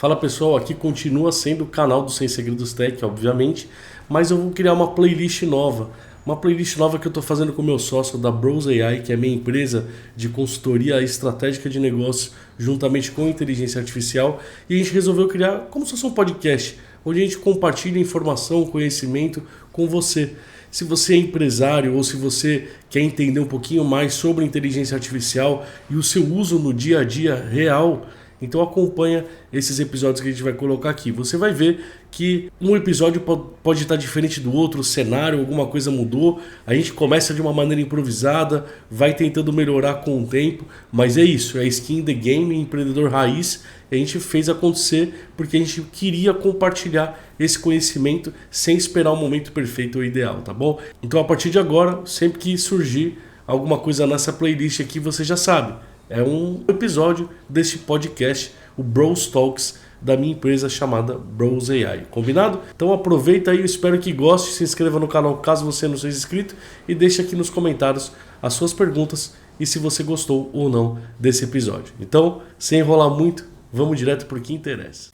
Fala pessoal, aqui continua sendo o canal do Sem Segredos Tech, obviamente, mas eu vou criar uma playlist nova. Uma playlist nova que eu estou fazendo com o meu sócio da Bros AI, que é a minha empresa de consultoria estratégica de negócios, juntamente com inteligência artificial. E a gente resolveu criar como se fosse um podcast, onde a gente compartilha informação, conhecimento com você. Se você é empresário ou se você quer entender um pouquinho mais sobre inteligência artificial e o seu uso no dia a dia real, então acompanha esses episódios que a gente vai colocar aqui. Você vai ver que um episódio pode estar diferente do outro, o cenário, alguma coisa mudou. A gente começa de uma maneira improvisada, vai tentando melhorar com o tempo, mas é isso, é skin in the game, empreendedor raiz. A gente fez acontecer porque a gente queria compartilhar esse conhecimento sem esperar o momento perfeito ou ideal, tá bom? Então a partir de agora, sempre que surgir alguma coisa nessa playlist aqui, você já sabe. É um episódio desse podcast, o Bros Talks, da minha empresa chamada Bros AI. Combinado? Então aproveita aí, eu espero que goste, se inscreva no canal caso você não seja inscrito e deixe aqui nos comentários as suas perguntas e se você gostou ou não desse episódio. Então, sem enrolar muito, vamos direto para o que interessa.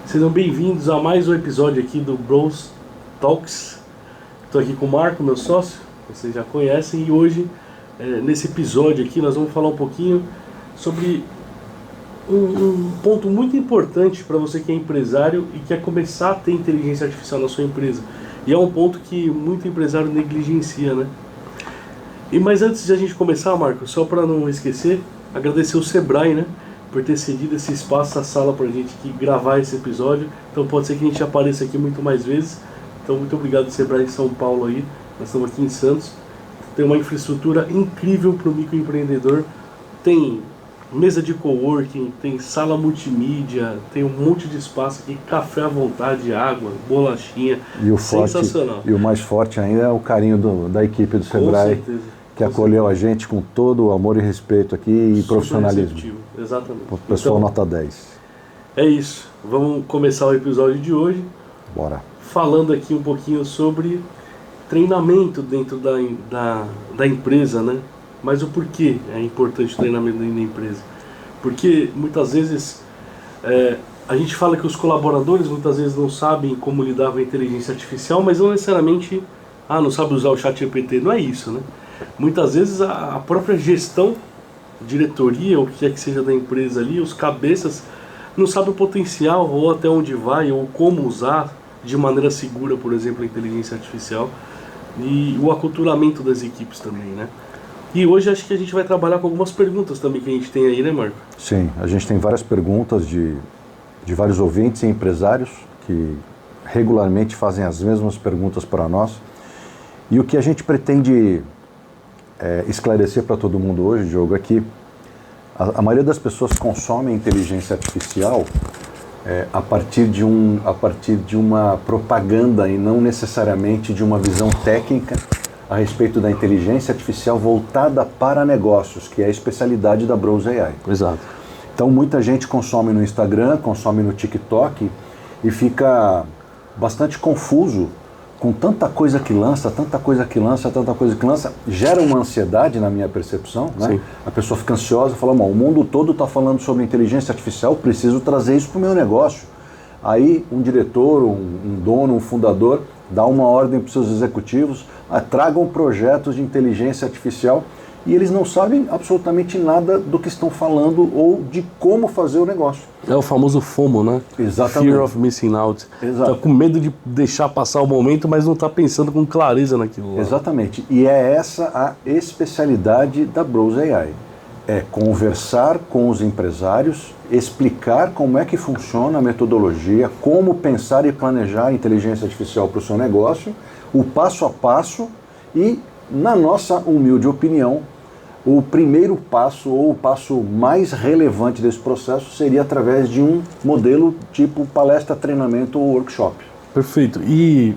Sejam bem-vindos a mais um episódio aqui do Bros Talks. Estou aqui com o Marco, meu sócio, vocês já conhecem, e hoje, nesse episódio aqui, nós vamos falar um pouquinho sobre um ponto muito importante para você que é empresário e quer começar a ter inteligência artificial na sua empresa. E é um ponto que muito empresário negligencia, né? Mas antes de a gente começar, Marco, só para não esquecer, agradecer o Sebrae, né? Por ter cedido esse espaço, essa sala para a gente aqui gravar esse episódio. Então pode ser que a gente apareça aqui muito mais vezes. Então, muito obrigado, Sebrae em São Paulo aí. Nós estamos aqui em Santos. Tem uma infraestrutura incrível para o microempreendedor. Tem mesa de coworking, tem sala multimídia, tem um monte de espaço aqui, café à vontade, água, bolachinha. E sensacional. E o mais forte ainda é o carinho da equipe do Sebrae, que acolheu a gente com todo o amor e respeito aqui e profissionalismo. Exatamente. O pessoal nota 10. É isso. Vamos começar o episódio de hoje. Bora. Falando aqui um pouquinho sobre treinamento dentro da empresa, né? Mas o porquê é importante o treinamento dentro da empresa? Porque muitas vezes a gente fala que os colaboradores muitas vezes não sabem como lidar com a inteligência artificial, mas não necessariamente não sabe usar o ChatGPT, não é isso, né? Muitas vezes a própria gestão, diretoria, ou o que quer que seja da empresa ali, os cabeças não sabem o potencial ou até onde vai ou como usar de maneira segura, por exemplo, a inteligência artificial e o aculturamento das equipes também, né? E hoje acho que a gente vai trabalhar com algumas perguntas também que a gente tem aí, né, Marco? Sim, a gente tem várias perguntas de vários ouvintes e empresários que regularmente fazem as mesmas perguntas para nós. E o que a gente pretende esclarecer para todo mundo hoje, Diogo, é que a maioria das pessoas consome a inteligência artificial a partir de uma propaganda e não necessariamente de uma visão técnica a respeito da inteligência artificial voltada para negócios, que é a especialidade da Bros AI. Exato. Então muita gente consome no Instagram, consome no TikTok e fica bastante confuso com tanta coisa que lança, gera uma ansiedade na minha percepção, né? Sim. A pessoa fica ansiosa, fala, o mundo todo está falando sobre inteligência artificial, preciso trazer isso para o meu negócio. Aí um diretor, um dono, um fundador, dá uma ordem para os seus executivos, tragam projetos de inteligência artificial e eles não sabem absolutamente nada do que estão falando ou de como fazer o negócio. É o famoso FOMO, né? Exatamente. Fear of Missing Out. Exato. Tá com medo de deixar passar o momento, mas não está pensando com clareza naquilo lá. Exatamente. E é essa a especialidade da Bros AI. É conversar com os empresários, explicar como é que funciona a metodologia, como pensar e planejar a inteligência artificial para o seu negócio, o passo a passo e, na nossa humilde opinião, o primeiro passo ou o passo mais relevante desse processo seria através de um modelo tipo palestra, treinamento ou workshop. Perfeito. E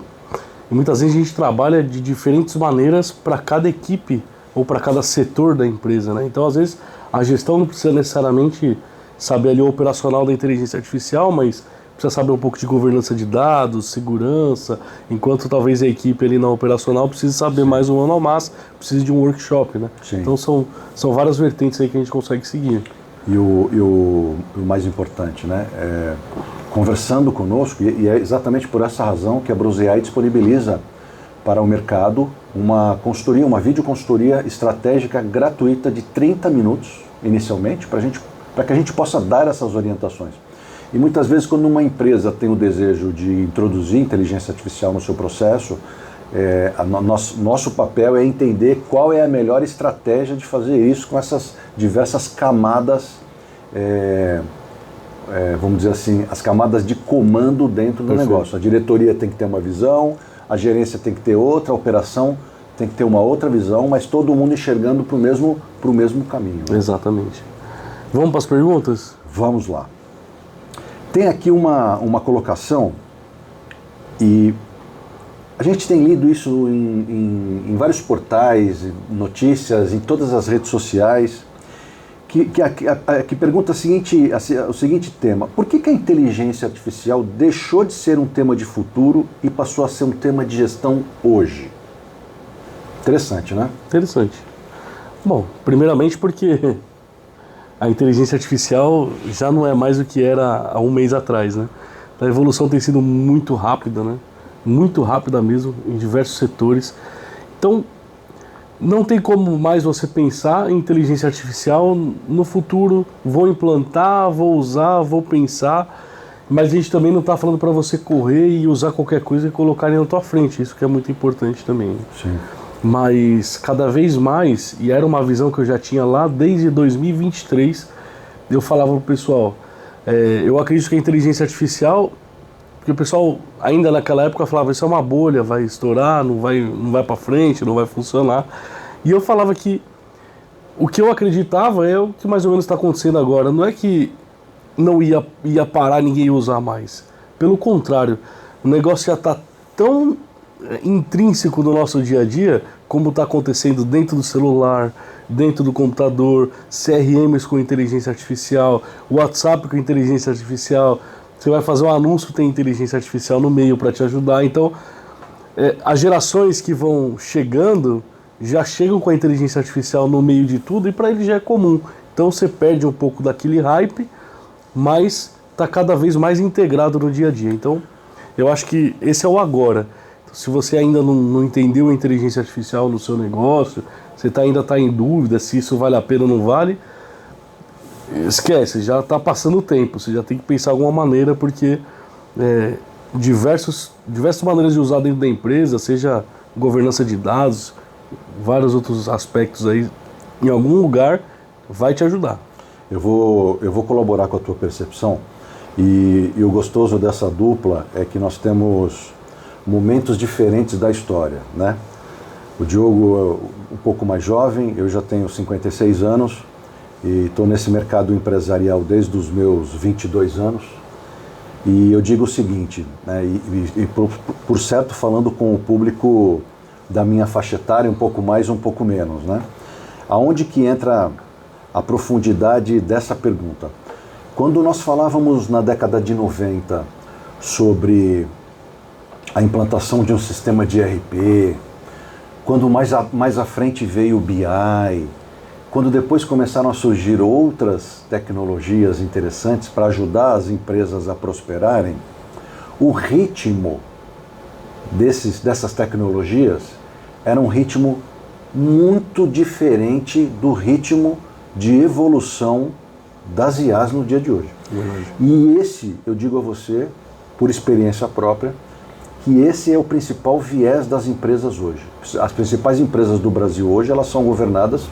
muitas vezes a gente trabalha de diferentes maneiras para cada equipe ou para cada setor da empresa, né? Então, às vezes, a gestão não precisa necessariamente saber ali o operacional da inteligência artificial, mas precisa saber um pouco de governança de dados, segurança, enquanto talvez a equipe ali na operacional precise saber mais um ano ao mais, precise de um workshop, né? Sim. Então são várias vertentes aí que a gente consegue seguir. E o mais importante, né? Conversando conosco, e é exatamente por essa razão que a Brose AI disponibiliza para o mercado uma consultoria, uma videoconsultoria estratégica gratuita de 30 minutos, inicialmente, para que a gente possa dar essas orientações. E muitas vezes, quando uma empresa tem o desejo de introduzir inteligência artificial no seu processo, nosso papel é entender qual é a melhor estratégia de fazer isso com essas diversas camadas, vamos dizer assim, as camadas de comando dentro do negócio. A diretoria tem que ter uma visão, a gerência tem que ter outra, a operação tem que ter uma outra visão, mas todo mundo enxergando para o mesmo caminho. Né? Exatamente. Vamos para as perguntas? Vamos lá. Tem aqui uma colocação, e a gente tem lido isso em vários portais, notícias, em todas as redes sociais, que pergunta o seguinte tema: por que a inteligência artificial deixou de ser um tema de futuro e passou a ser um tema de gestão hoje? Interessante, né? Interessante. Bom, primeiramente porque a inteligência artificial já não é mais o que era há um mês atrás, né? A evolução tem sido muito rápida, né? Muito rápida mesmo, em diversos setores. Então, não tem como mais você pensar em inteligência artificial no futuro, vou implantar, vou usar, vou pensar, mas a gente também não está falando para você correr e usar qualquer coisa e colocar na tua frente, isso que é muito importante também. Sim. Mas cada vez mais, e era uma visão que eu já tinha lá desde 2023, eu falava pro pessoal, eu acredito que a inteligência artificial, porque o pessoal ainda naquela época falava, isso é uma bolha, vai estourar, não vai para frente, não vai funcionar. E eu falava que o que eu acreditava é o que mais ou menos está acontecendo agora. Não é que não ia parar, ninguém ia usar mais. Pelo contrário, o negócio já está tão intrínseco no nosso dia a dia, como está acontecendo dentro do celular, dentro do computador, CRMs com inteligência artificial, WhatsApp com inteligência artificial. Você vai fazer um anúncio, tem inteligência artificial no meio para te ajudar. Então, as gerações que vão chegando já chegam com a inteligência artificial no meio de tudo e para ele já é comum. Então você perde um pouco daquele hype, mas está cada vez mais integrado no dia a dia. Então, eu acho que esse é o agora. Se você ainda não entendeu a inteligência artificial no seu negócio, você ainda está em dúvida se isso vale a pena ou não vale, esquece, já está passando o tempo, você já tem que pensar alguma maneira, porque diversas maneiras de usar dentro da empresa, seja governança de dados, vários outros aspectos aí, em algum lugar vai te ajudar. Eu vou colaborar com a tua percepção, e o gostoso dessa dupla é que nós temos momentos diferentes da história, né? O Diogo é um pouco mais jovem, eu já tenho 56 anos e estou nesse mercado empresarial desde os meus 22 anos. E eu digo o seguinte, né, por certo falando com o público da minha faixa etária, um pouco mais, um pouco menos, né? Aonde que entra a profundidade dessa pergunta? Quando nós falávamos na década de 90 sobre a implantação de um sistema de ERP, quando mais à frente veio o BI, quando depois começaram a surgir outras tecnologias interessantes para ajudar as empresas a prosperarem, o ritmo dessas tecnologias era um ritmo muito diferente do ritmo de evolução das IAs no dia de hoje. E esse, eu digo a você, por experiência própria, que esse é o principal viés das empresas hoje. As principais empresas do Brasil hoje, elas são governadas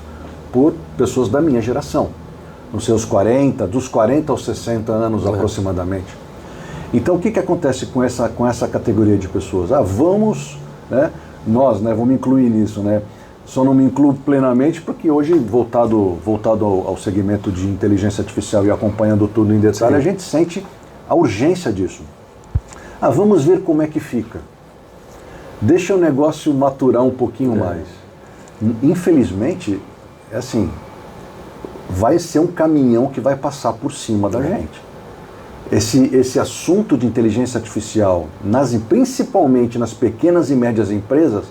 por pessoas da minha geração, nos seus dos 40 aos 60 anos aproximadamente. Então o que acontece com essa categoria de pessoas? Vamos, né, vamos incluir nisso, né? Só não me incluo plenamente porque hoje, voltado ao segmento de inteligência artificial e acompanhando tudo em detalhe, a gente sente a urgência disso. Vamos ver como é que fica. Deixa o negócio maturar um pouquinho mais. Infelizmente, vai ser um caminhão que vai passar por cima da gente. Esse assunto de inteligência artificial, principalmente nas pequenas e médias empresas,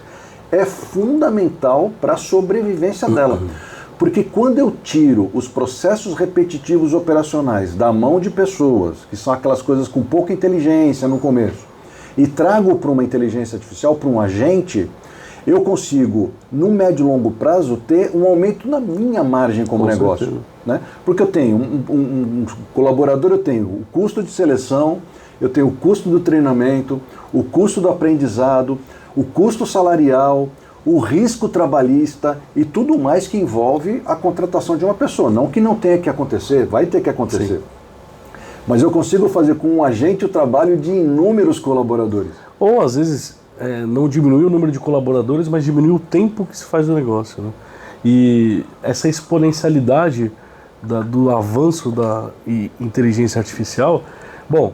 é fundamental para a sobrevivência dela. Porque quando eu tiro os processos repetitivos operacionais da mão de pessoas, que são aquelas coisas com pouca inteligência no começo, e trago para uma inteligência artificial, para um agente, eu consigo, no médio e longo prazo, ter um aumento na minha margem como negócio. Né? Porque eu tenho um colaborador, eu tenho o custo de seleção, eu tenho o custo do treinamento, o custo do aprendizado, o custo salarial, o risco trabalhista e tudo mais que envolve a contratação de uma pessoa. Não que não tenha que acontecer, vai ter que acontecer. Sim. Mas eu consigo fazer com um agente o trabalho de inúmeros colaboradores. Ou às vezes não diminuir o número de colaboradores, mas diminuir o tempo que se faz o negócio. Né? E essa exponencialidade do avanço da inteligência artificial, bom,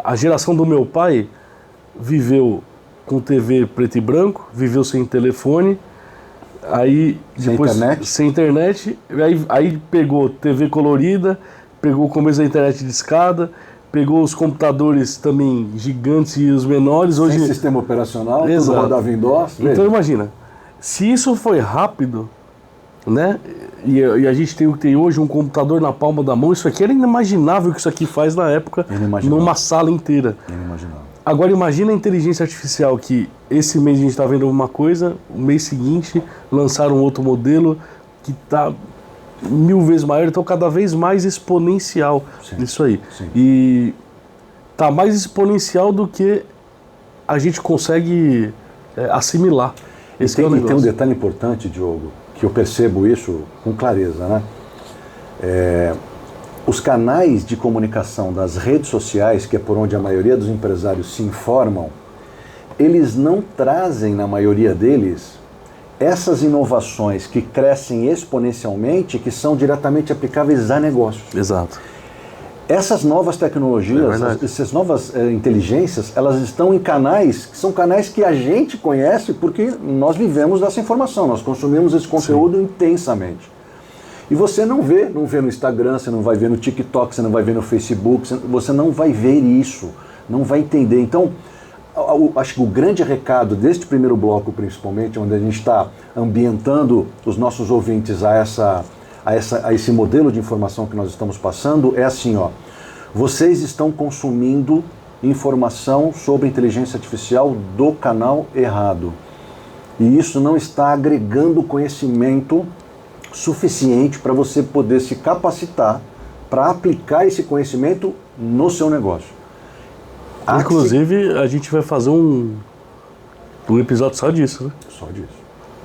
a geração do meu pai viveu com TV preto e branco, viveu sem telefone, aí depois sem internet, aí pegou TV colorida, pegou o começo da internet de escada, pegou os computadores também gigantes e os menores. Sem hoje sistema operacional, exato. Tudo rodava em DOS. Então imagina, se isso foi rápido, né? E a gente tem hoje um computador na palma da mão, isso aqui era inimaginável que isso aqui faz na época, numa sala inteira. Inimaginável. Agora imagina a inteligência artificial que esse mês a gente está vendo uma coisa, o mês seguinte lançaram outro modelo que está 1000 vezes maior, então cada vez mais exponencial. Sim, isso aí. Sim. E está mais exponencial do que a gente consegue assimilar. Esse tem um detalhe importante, Diogo, que eu percebo isso com clareza, né? Os canais de comunicação das redes sociais, que é por onde a maioria dos empresários se informam, eles não trazem, na maioria deles, essas inovações que crescem exponencialmente, que são diretamente aplicáveis a negócios. Exato. Essas novas tecnologias, essas novas inteligências, elas estão em canais, que são canais que a gente conhece porque nós vivemos dessa informação, nós consumimos esse conteúdo Sim. intensamente. E você não vê no Instagram, você não vai ver no TikTok, você não vai ver no Facebook, você não vai ver isso, não vai entender. Então, acho que o grande recado deste primeiro bloco, principalmente, onde a gente está ambientando os nossos ouvintes a esse modelo de informação que nós estamos passando, é assim, ó, vocês estão consumindo informação sobre inteligência artificial do canal errado. E isso não está agregando conhecimento suficiente para você poder se capacitar para aplicar esse conhecimento no seu negócio. Inclusive, a gente vai fazer um episódio só disso, né? Só disso.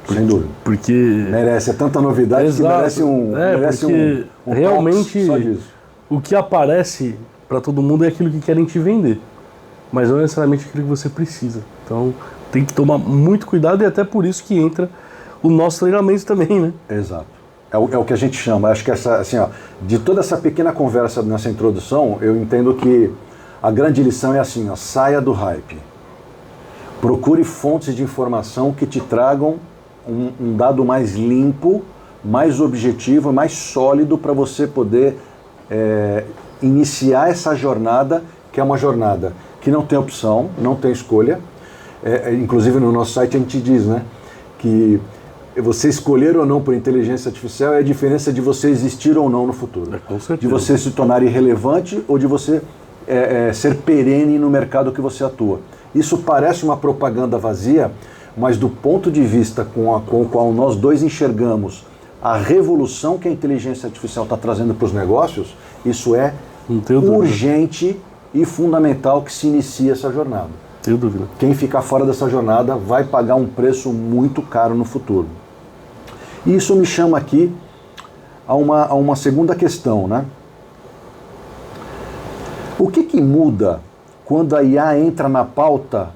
Sem dúvida. Porque merece, é tanta novidade que merece porque realmente só disso. O que aparece para todo mundo é aquilo que querem te vender, mas não é necessariamente aquilo que você precisa. Então tem que tomar muito cuidado e até por isso que entra o nosso treinamento também, né? Exato. É o que a gente chama. Acho que de toda essa pequena conversa nessa introdução, eu entendo que a grande lição é assim, ó, saia do hype. Procure fontes de informação que te tragam um dado mais limpo, mais objetivo, mais sólido para você poder iniciar essa jornada, que é uma jornada que não tem opção, não tem escolha. Inclusive no nosso site a gente diz, né, que você escolher ou não por inteligência artificial é a diferença de você existir ou não no futuro. Com certeza. De você se tornar irrelevante ou de você ser perene no mercado que você atua. Isso parece uma propaganda vazia, mas do ponto de vista com o qual nós dois enxergamos a revolução que a inteligência artificial está trazendo para os negócios, isso é urgente e fundamental que se inicie essa jornada. Tenho dúvida. Quem ficar fora dessa jornada vai pagar um preço muito caro no futuro. E isso me chama aqui a uma segunda questão, né? O que muda quando a IA entra na pauta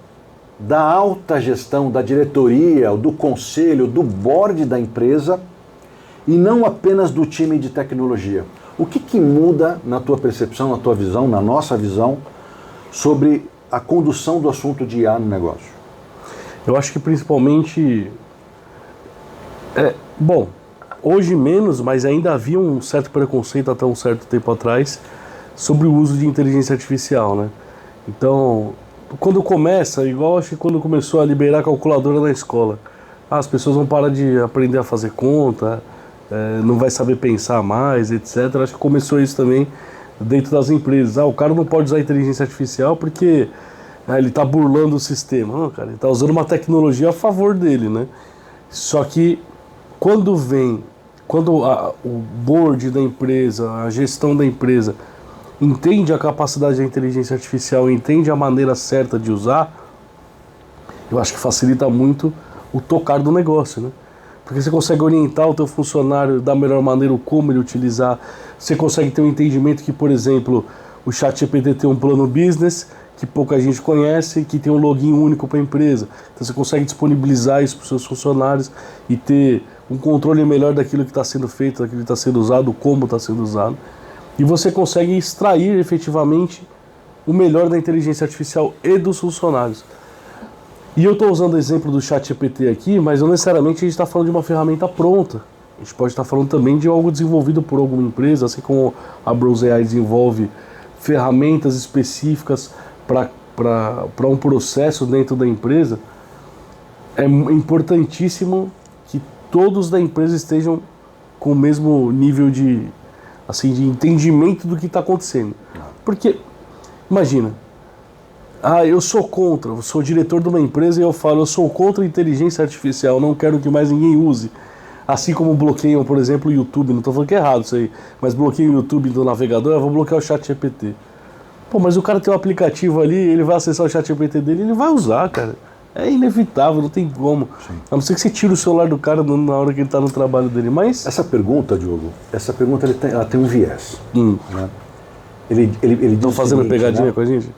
da alta gestão, da diretoria, do conselho, do board da empresa e não apenas do time de tecnologia? O que muda na tua percepção, na tua visão, na nossa visão, sobre a condução do assunto de IA no negócio? Eu acho que principalmente... Bom, hoje menos, mas ainda havia um certo preconceito até um certo tempo atrás sobre o uso de inteligência artificial, né? Então, quando começa, igual acho que quando começou a liberar a calculadora na escola, as pessoas vão parar de aprender a fazer conta, não vai saber pensar mais, etc. Acho que começou isso também dentro das empresas. O cara não pode usar inteligência artificial porque ele está burlando o sistema. Não, cara, ele está usando uma tecnologia a favor dele, né? Só que quando o board da empresa, a gestão da empresa entende a capacidade da inteligência artificial, entende a maneira certa de usar, eu acho que facilita muito o tocar do negócio, né? Porque você consegue orientar o teu funcionário da melhor maneira, como ele utilizar. Você consegue ter um entendimento que, por exemplo, o ChatGPT tem um plano business que pouca gente conhece, que tem um login único para a empresa. Então você consegue disponibilizar isso para os seus funcionários e ter um controle melhor daquilo que está sendo feito, daquilo que está sendo usado, como está sendo usado. E você consegue extrair efetivamente o melhor da inteligência artificial e dos funcionários. E eu estou usando o exemplo do ChatGPT aqui, mas não necessariamente a gente está falando de uma ferramenta pronta. A gente pode estar falando também de algo desenvolvido por alguma empresa, assim como a Brose AI desenvolve ferramentas específicas para um processo dentro da empresa. É importantíssimo que todos da empresa estejam com o mesmo nível de entendimento do que está acontecendo. Porque, imagina, eu sou contra, eu sou diretor de uma empresa e eu falo, eu sou contra a inteligência artificial, não quero que mais ninguém use. Assim como bloqueiam, por exemplo, o YouTube, não estou falando que é errado isso aí, mas bloqueiam o YouTube do navegador, eu vou bloquear o ChatGPT. Pô, mas o cara tem um aplicativo ali, ele vai acessar o ChatGPT dele, ele vai usar, cara. É inevitável, não tem como. Sim. A não ser que você tire o celular do cara na hora que ele está no trabalho dele, mas... Essa pergunta, Diogo, ela tem um viés. Né? Estão fazendo pegadinha, né, com a gente?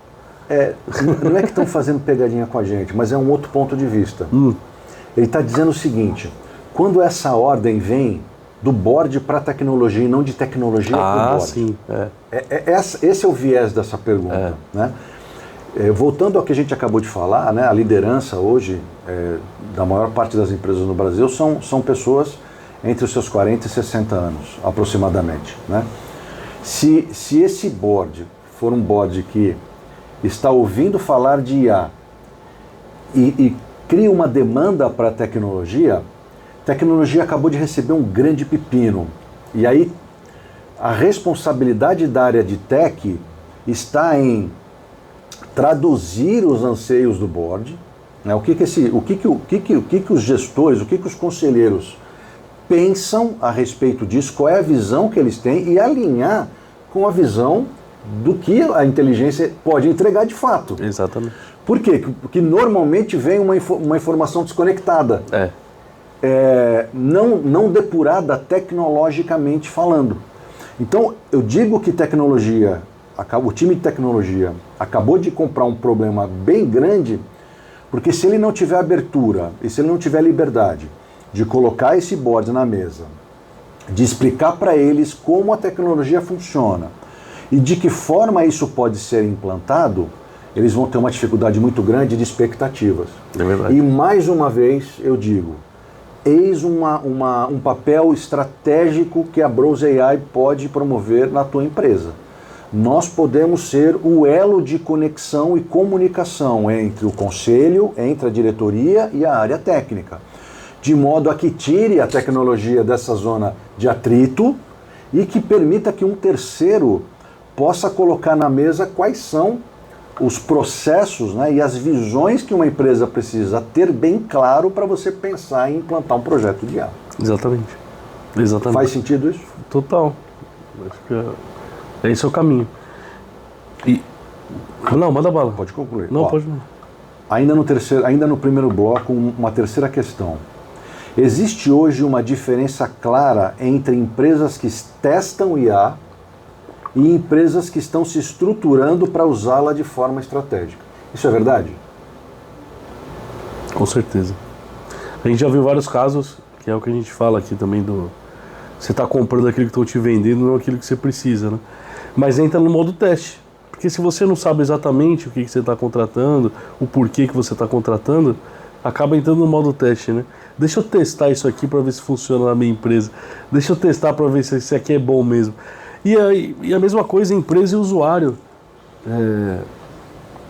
Não é que estão fazendo pegadinha com a gente, mas é um outro ponto de vista. Ele está dizendo o seguinte, quando essa ordem vem do board para a tecnologia e não de tecnologia para o board. Sim. Esse é o viés dessa pergunta. Né? Voltando ao que a gente acabou de falar, né, a liderança hoje da maior parte das empresas no Brasil são pessoas entre os seus 40 e 60 anos, aproximadamente. Né? Se esse board for um board que está ouvindo falar de IA e cria uma demanda para a tecnologia acabou de receber um grande pepino. E aí a responsabilidade da área de tech está em traduzir os anseios do board, né? O que os gestores, o que os conselheiros pensam a respeito disso, qual é a visão que eles têm e alinhar com a visão do que a inteligência pode entregar de fato. Exatamente. Por quê? Porque normalmente vem uma informação desconectada. Não depurada tecnologicamente falando. Então, eu digo que o time de tecnologia acabou de comprar um problema bem grande, porque se ele não tiver abertura e se ele não tiver liberdade de colocar esse board na mesa, de explicar para eles como a tecnologia funciona e de que forma isso pode ser implantado, eles vão ter uma dificuldade muito grande de expectativas. É verdade. E mais uma vez eu digo, eis um papel estratégico que a Brose AI pode promover na tua empresa. Nós podemos ser o elo de conexão e comunicação entre o conselho, entre a diretoria e a área técnica, de modo a que tire a tecnologia dessa zona de atrito e que permita que um terceiro possa colocar na mesa quais são os processos, né, e as visões que uma empresa precisa ter bem claro para você pensar em implantar um projeto de IA. Exatamente. Faz sentido isso? Total. Acho que esse é o caminho. Não, manda bala. Pode concluir. Não, pode não. Ainda no primeiro bloco, uma terceira questão. Existe hoje uma diferença clara entre empresas que testam IA e empresas que estão se estruturando para usá-la de forma estratégica. Isso é verdade? Com certeza. A gente já viu vários casos, que é o que a gente fala aqui também você está comprando aquilo que estão te vendendo, não aquilo que você precisa, né? Mas entra no modo teste. Porque se você não sabe exatamente o que você está contratando, o porquê que você está contratando, acaba entrando no modo teste, né? Deixa eu testar isso aqui para ver se funciona na minha empresa. Deixa eu testar para ver se isso aqui é bom mesmo. E a mesma coisa empresa e usuário.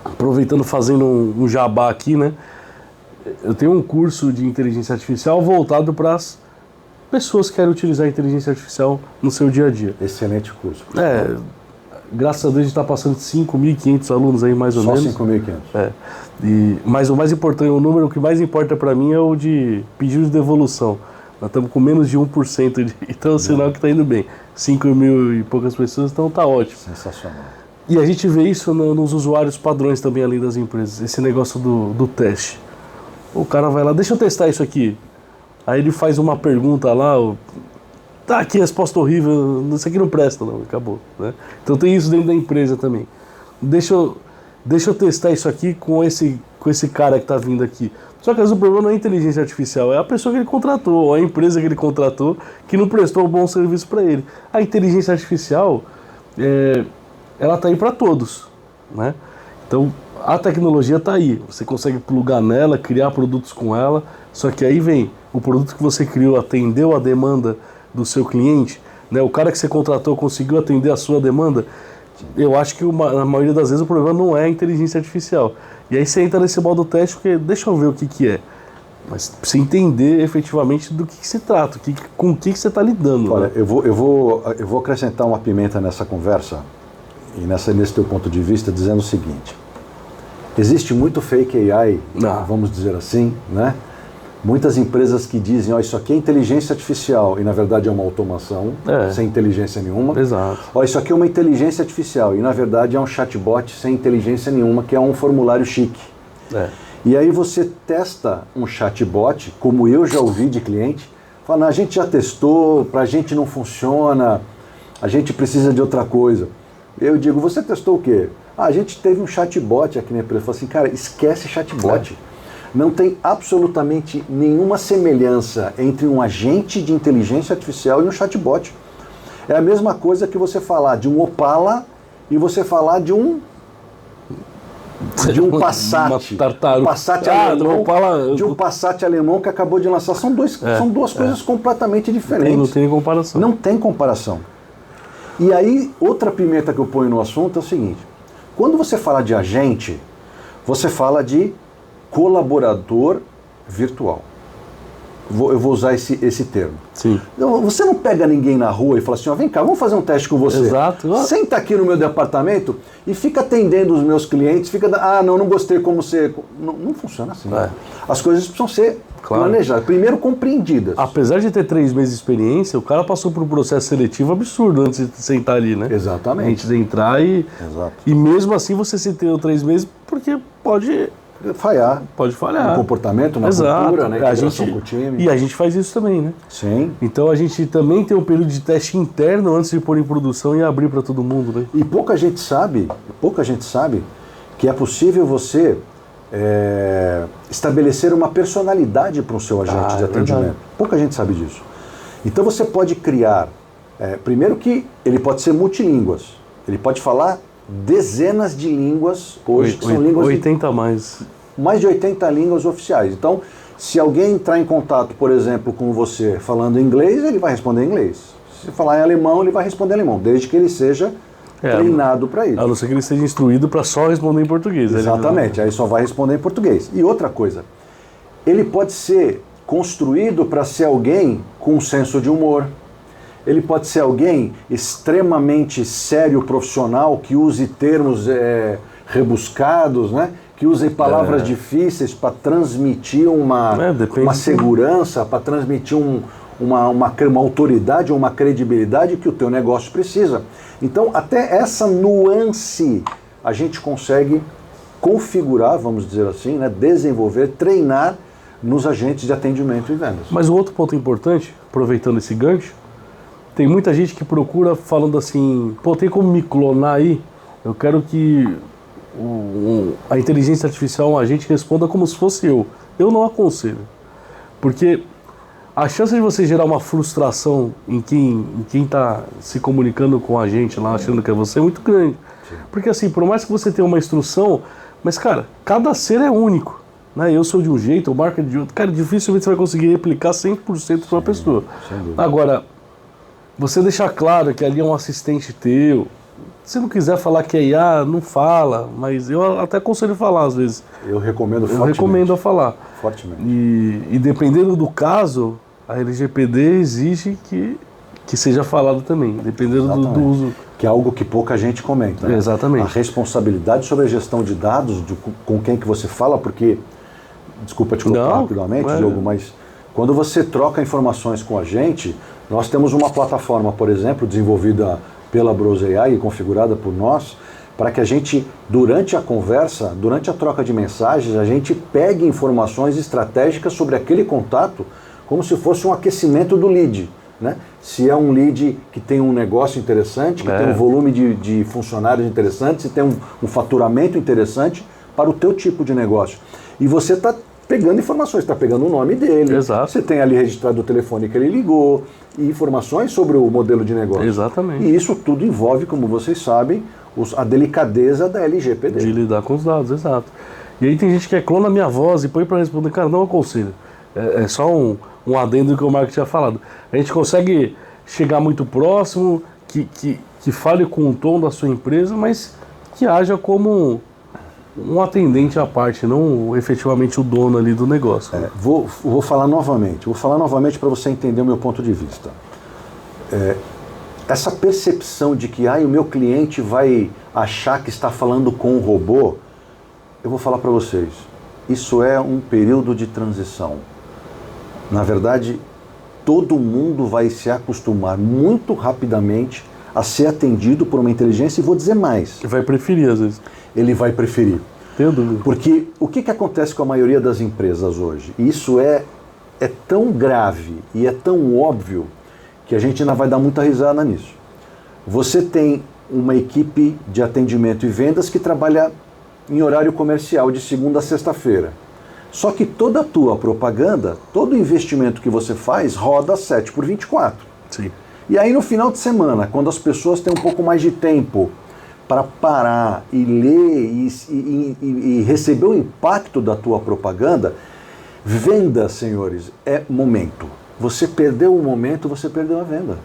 Aproveitando, fazendo um jabá aqui, né? Eu tenho um curso de inteligência artificial voltado para as pessoas que querem utilizar a inteligência artificial no seu dia a dia. Excelente curso. Graças a Deus a gente está passando de 5.500 alunos aí, mais ou menos. Só 5.500. Mas o mais importante, o número que mais importa para mim é o de pedido de devolução. Nós estamos com menos de 1%, então é um sinal que está indo bem. 5.000 e poucas pessoas, então está ótimo. Sensacional. E a gente vê isso nos usuários padrões também, além das empresas. Esse negócio do teste. O cara vai lá, deixa eu testar isso aqui. Aí ele faz uma pergunta lá, tá aqui, resposta horrível, isso aqui não presta não, acabou. Né? Então tem isso dentro da empresa também. Deixa eu testar isso aqui com esse cara que está vindo aqui. Só que às vezes o problema não é a inteligência artificial, é a pessoa que ele contratou, ou a empresa que ele contratou, que não prestou um bom serviço para ele. A inteligência artificial, ela está aí para todos. Né? Então a tecnologia está aí, você consegue plugar nela, criar produtos com ela, só que aí vem o produto que você criou, atendeu a demanda do seu cliente, né? O cara que você contratou conseguiu atender a sua demanda. Eu acho que na maioria das vezes o problema não é a inteligência artificial. E aí você entra nesse modo teste, porque deixa eu ver o que é. Mas precisa entender efetivamente do que se trata, com o que você está lidando. Olha, né? eu vou acrescentar uma pimenta nessa conversa, e nesse teu ponto de vista, dizendo o seguinte. Existe muito fake AI, vamos dizer assim, né? Muitas empresas que dizem, isso aqui é inteligência artificial, e na verdade é uma automação, sem inteligência nenhuma. Exato. Isso aqui é uma inteligência artificial, e na verdade é um chatbot sem inteligência nenhuma, que é um formulário chique. E aí você testa um chatbot, como eu já ouvi de cliente, fala, a gente já testou, pra gente não funciona, a gente precisa de outra coisa. Eu digo, você testou o quê? A gente teve um chatbot aqui na empresa. Eu falo assim, cara, esquece chatbot. Não tem absolutamente nenhuma semelhança entre um agente de inteligência artificial e um chatbot. É a mesma coisa que você falar de um Opala e você falar de um Passat. De um Passat alemão que acabou de lançar. São duas coisas completamente diferentes. Não tem comparação. Não tem comparação. E aí, outra pimenta que eu ponho no assunto é o seguinte. Quando você fala de agente, você fala de colaborador virtual. Eu vou usar esse termo. Sim. Você não pega ninguém na rua e fala assim, vem cá, vamos fazer um teste com você. Exato. Senta aqui no meu departamento e fica atendendo os meus clientes, não gostei como você... Não funciona assim. As coisas precisam ser planejadas, primeiro compreendidas. Apesar de ter 3 meses de experiência, o cara passou por um processo seletivo absurdo antes de sentar ali, né? Exatamente. Antes de entrar e mesmo assim você se tem 3 meses, porque pode falhar. Pode falhar. No comportamento, na cultura, né? Com o time. E a gente faz isso também, né? Sim. Então a gente também tem um período de teste interno antes de pôr em produção e abrir para todo mundo, né? E pouca gente sabe que é possível você estabelecer uma personalidade para o seu agente de atendimento. Verdade. Pouca gente sabe disso. Então você pode criar, primeiro que ele pode ser multilínguas, ele pode falar dezenas de línguas, hoje que são línguas... 80 mais. Mais de 80 línguas oficiais. Então, se alguém entrar em contato, por exemplo, com você falando inglês, ele vai responder em inglês. Se falar em alemão, ele vai responder em alemão, desde que ele seja treinado para isso. A não ser que ele seja instruído para só responder em português. Exatamente, aí só vai responder em português. E outra coisa, ele pode ser construído para ser alguém com um senso de humor. Ele pode ser alguém extremamente sério, profissional, que use termos rebuscados, né? Que use palavras difíceis para transmitir uma segurança, para transmitir uma autoridade ou uma credibilidade que o teu negócio precisa. Então, até essa nuance a gente consegue configurar, vamos dizer assim, né? Desenvolver, treinar nos agentes de atendimento e vendas. Mas um outro ponto importante, aproveitando esse gancho, tem muita gente que procura falando assim, tem como me clonar aí? Eu quero que a inteligência artificial, um agente, responda como se fosse eu. Eu não aconselho. Porque a chance de você gerar uma frustração em quem está se comunicando com a gente lá, achando que é você, é muito grande. Sim. Porque assim, por mais que você tenha uma instrução, mas cara, cada ser é único. Né? Eu sou de um jeito, o Marco é de outro. Cara, dificilmente você vai conseguir replicar 100% para uma pessoa. Agora, você deixar claro que ali é um assistente teu. Se não quiser falar que é IA, não fala, mas eu até aconselho a falar às vezes. Eu recomendo Eu recomendo a falar. Fortemente. E dependendo do caso, a LGPD exige que seja falado também, dependendo do uso. Que é algo que pouca gente comenta. Né? Exatamente. A responsabilidade sobre a gestão de dados, com quem que você fala, porque, desculpa te cortar rapidamente, Diogo, mas quando você troca informações com a gente, nós temos uma plataforma, por exemplo, desenvolvida pela Browse AI e configurada por nós, para que a gente, durante a conversa, durante a troca de mensagens, a gente pegue informações estratégicas sobre aquele contato, como se fosse um aquecimento do lead. Né? Se é um lead que tem um negócio interessante, que tem um volume de funcionários interessante, se tem um faturamento interessante para o teu tipo de negócio. E você está pegando informações, está pegando o nome dele, Exato. Você tem ali registrado o telefone que ele ligou, e informações sobre o modelo de negócio. Exatamente. E isso tudo envolve, como vocês sabem, a delicadeza da LGPD. De lidar com os dados, exato. E aí tem gente que clona a minha voz e põe para responder, cara, não aconselho. É só um adendo que o Marco tinha falado. A gente consegue chegar muito próximo, que fale com o tom da sua empresa, mas que haja como um atendente à parte, não efetivamente o dono ali do negócio. Vou falar novamente. Vou falar novamente para você entender o meu ponto de vista. Essa percepção de que o meu cliente vai achar que está falando com um robô, eu vou falar para vocês. Isso é um período de transição. Na verdade, todo mundo vai se acostumar muito rapidamente a ser atendido por uma inteligência, e vou dizer mais. Vai preferir, às vezes. Ele vai preferir. Tenho dúvida. Porque o que acontece com a maioria das empresas hoje? Isso é tão grave e é tão óbvio que a gente ainda vai dar muita risada nisso. Você tem uma equipe de atendimento e vendas que trabalha em horário comercial de segunda a sexta-feira. Só que toda a tua propaganda, todo o investimento que você faz roda 7/24. Sim. E aí no final de semana, quando as pessoas têm um pouco mais de tempo para parar e ler e receber o impacto da tua propaganda, venda, senhores, é momento. Você perdeu o momento, você perdeu a venda.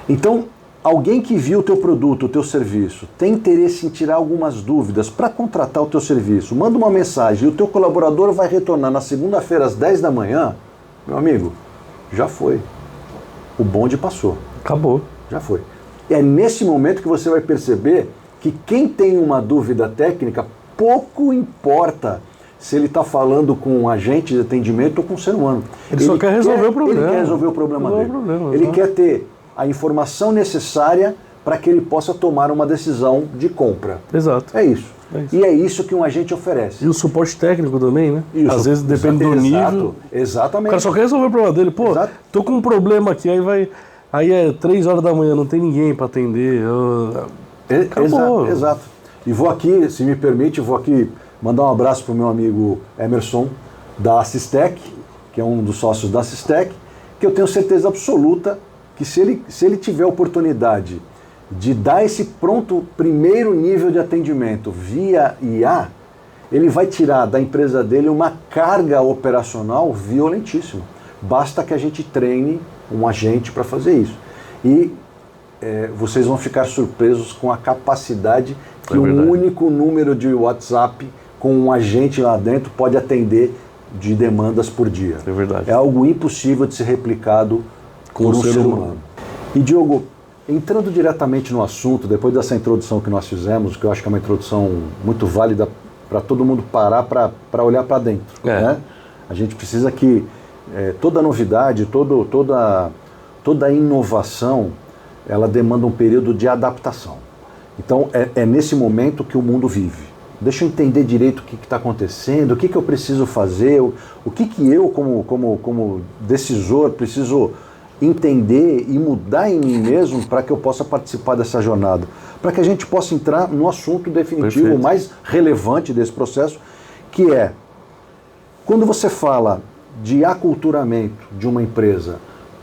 Então, alguém que viu o teu produto, o teu serviço, tem interesse em tirar algumas dúvidas para contratar o teu serviço, manda uma mensagem e o teu colaborador vai retornar na segunda-feira às 10 da manhã, meu amigo, já foi. O bonde passou. Acabou. Já foi. É nesse momento que você vai perceber que quem tem uma dúvida técnica, pouco importa se ele está falando com um agente de atendimento ou com um ser humano. Ele só quer resolver o problema. Ele quer resolver o problema dele. Ele quer ter a informação necessária para que ele possa tomar uma decisão de compra. Exato. É isso. E é isso que um agente oferece. E o suporte técnico também, né? Isso. Às vezes depende do nível. Exatamente. O cara só quer resolver o problema dele. Pô, tô com um problema aqui, aí é 3 horas da manhã, não tem ninguém para atender. Exato. E vou aqui, se me permite, mandar um abraço para o meu amigo Emerson, da Assistec, que é um dos sócios da Assistec, que eu tenho certeza absoluta que se ele tiver a oportunidade de dar esse pronto primeiro nível de atendimento via IA, ele vai tirar da empresa dele uma carga operacional violentíssima. Basta que a gente treine um agente para fazer isso. E vocês vão ficar surpresos com a capacidade que um único número de WhatsApp com um agente lá dentro pode atender de demandas por dia. É verdade. É algo impossível de ser replicado por um ser humano. E Diogo, entrando diretamente no assunto, depois dessa introdução que nós fizemos, que eu acho que é uma introdução muito válida para todo mundo parar para olhar para dentro. Né? A gente precisa que toda novidade, toda inovação, ela demanda um período de adaptação. Então é nesse momento que o mundo vive. Deixa eu entender direito o que está acontecendo, o que eu preciso fazer, o que eu, como decisor, preciso entender e mudar em mim mesmo para que eu possa participar dessa jornada. Para que a gente possa entrar no assunto definitivo, Perfeito. o mais relevante desse processo, que é, quando você fala de aculturamento de uma empresa,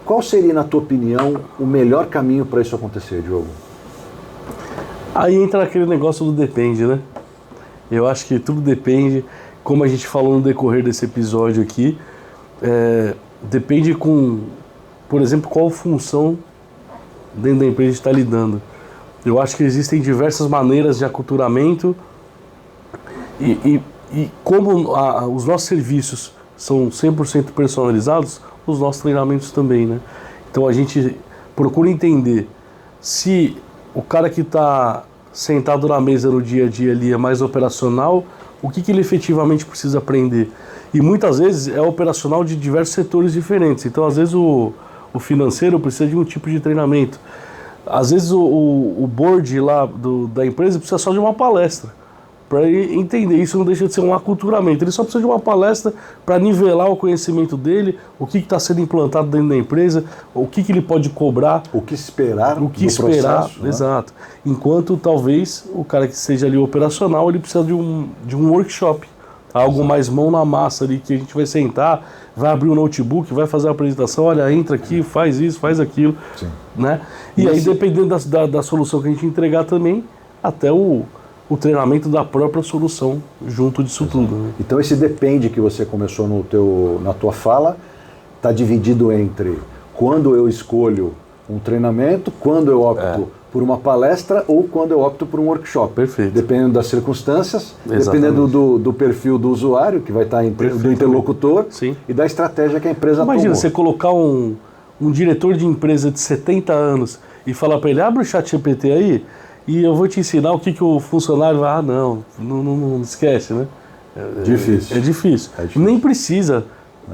qual seria, na tua opinião, o melhor caminho para isso acontecer, Diogo? Aí entra aquele negócio do depende, né? Eu acho que tudo depende, como a gente falou no decorrer desse episódio aqui, depende por exemplo, qual função dentro da empresa a gente está lidando. Eu acho que existem diversas maneiras de aculturamento e como os nossos serviços são 100% personalizados, os nossos treinamentos também, né? Então a gente procura entender se o cara que está sentado na mesa no dia a dia ali é mais operacional, o que ele efetivamente precisa aprender. E muitas vezes é operacional de diversos setores diferentes. Então às vezes o financeiro precisa de um tipo de treinamento. Às vezes o board lá da empresa precisa só de uma palestra para ele entender. Isso não deixa de ser um aculturamento. Ele só precisa de uma palestra para nivelar o conhecimento dele, o que está sendo implantado dentro da empresa, o que ele pode cobrar. O que esperar O que esperar, processo, né? Exato. Enquanto talvez o cara que seja ali operacional, ele precisa de um workshop. Algo mais mão na massa ali, que a gente vai sentar, vai abrir um notebook, vai fazer uma apresentação, olha, entra aqui, faz isso, faz aquilo. Sim. Né? E aí, dependendo da solução que a gente entregar também, até o treinamento da própria solução junto disso tudo. Né? Então esse depende que você começou na tua fala, está dividido entre quando eu escolho um treinamento, quando eu opto por uma palestra ou quando eu opto por um workshop. Perfeito. Dependendo das circunstâncias, Exatamente. Dependendo do perfil do usuário, que vai estar do interlocutor, Sim. e da estratégia que a empresa Imagina tomou. você colocar um diretor de empresa de 70 anos e falar para ele, abre o chat GPT aí e eu vou te ensinar o que o funcionário vai... não esquece, né? Difícil. É difícil. Nem precisa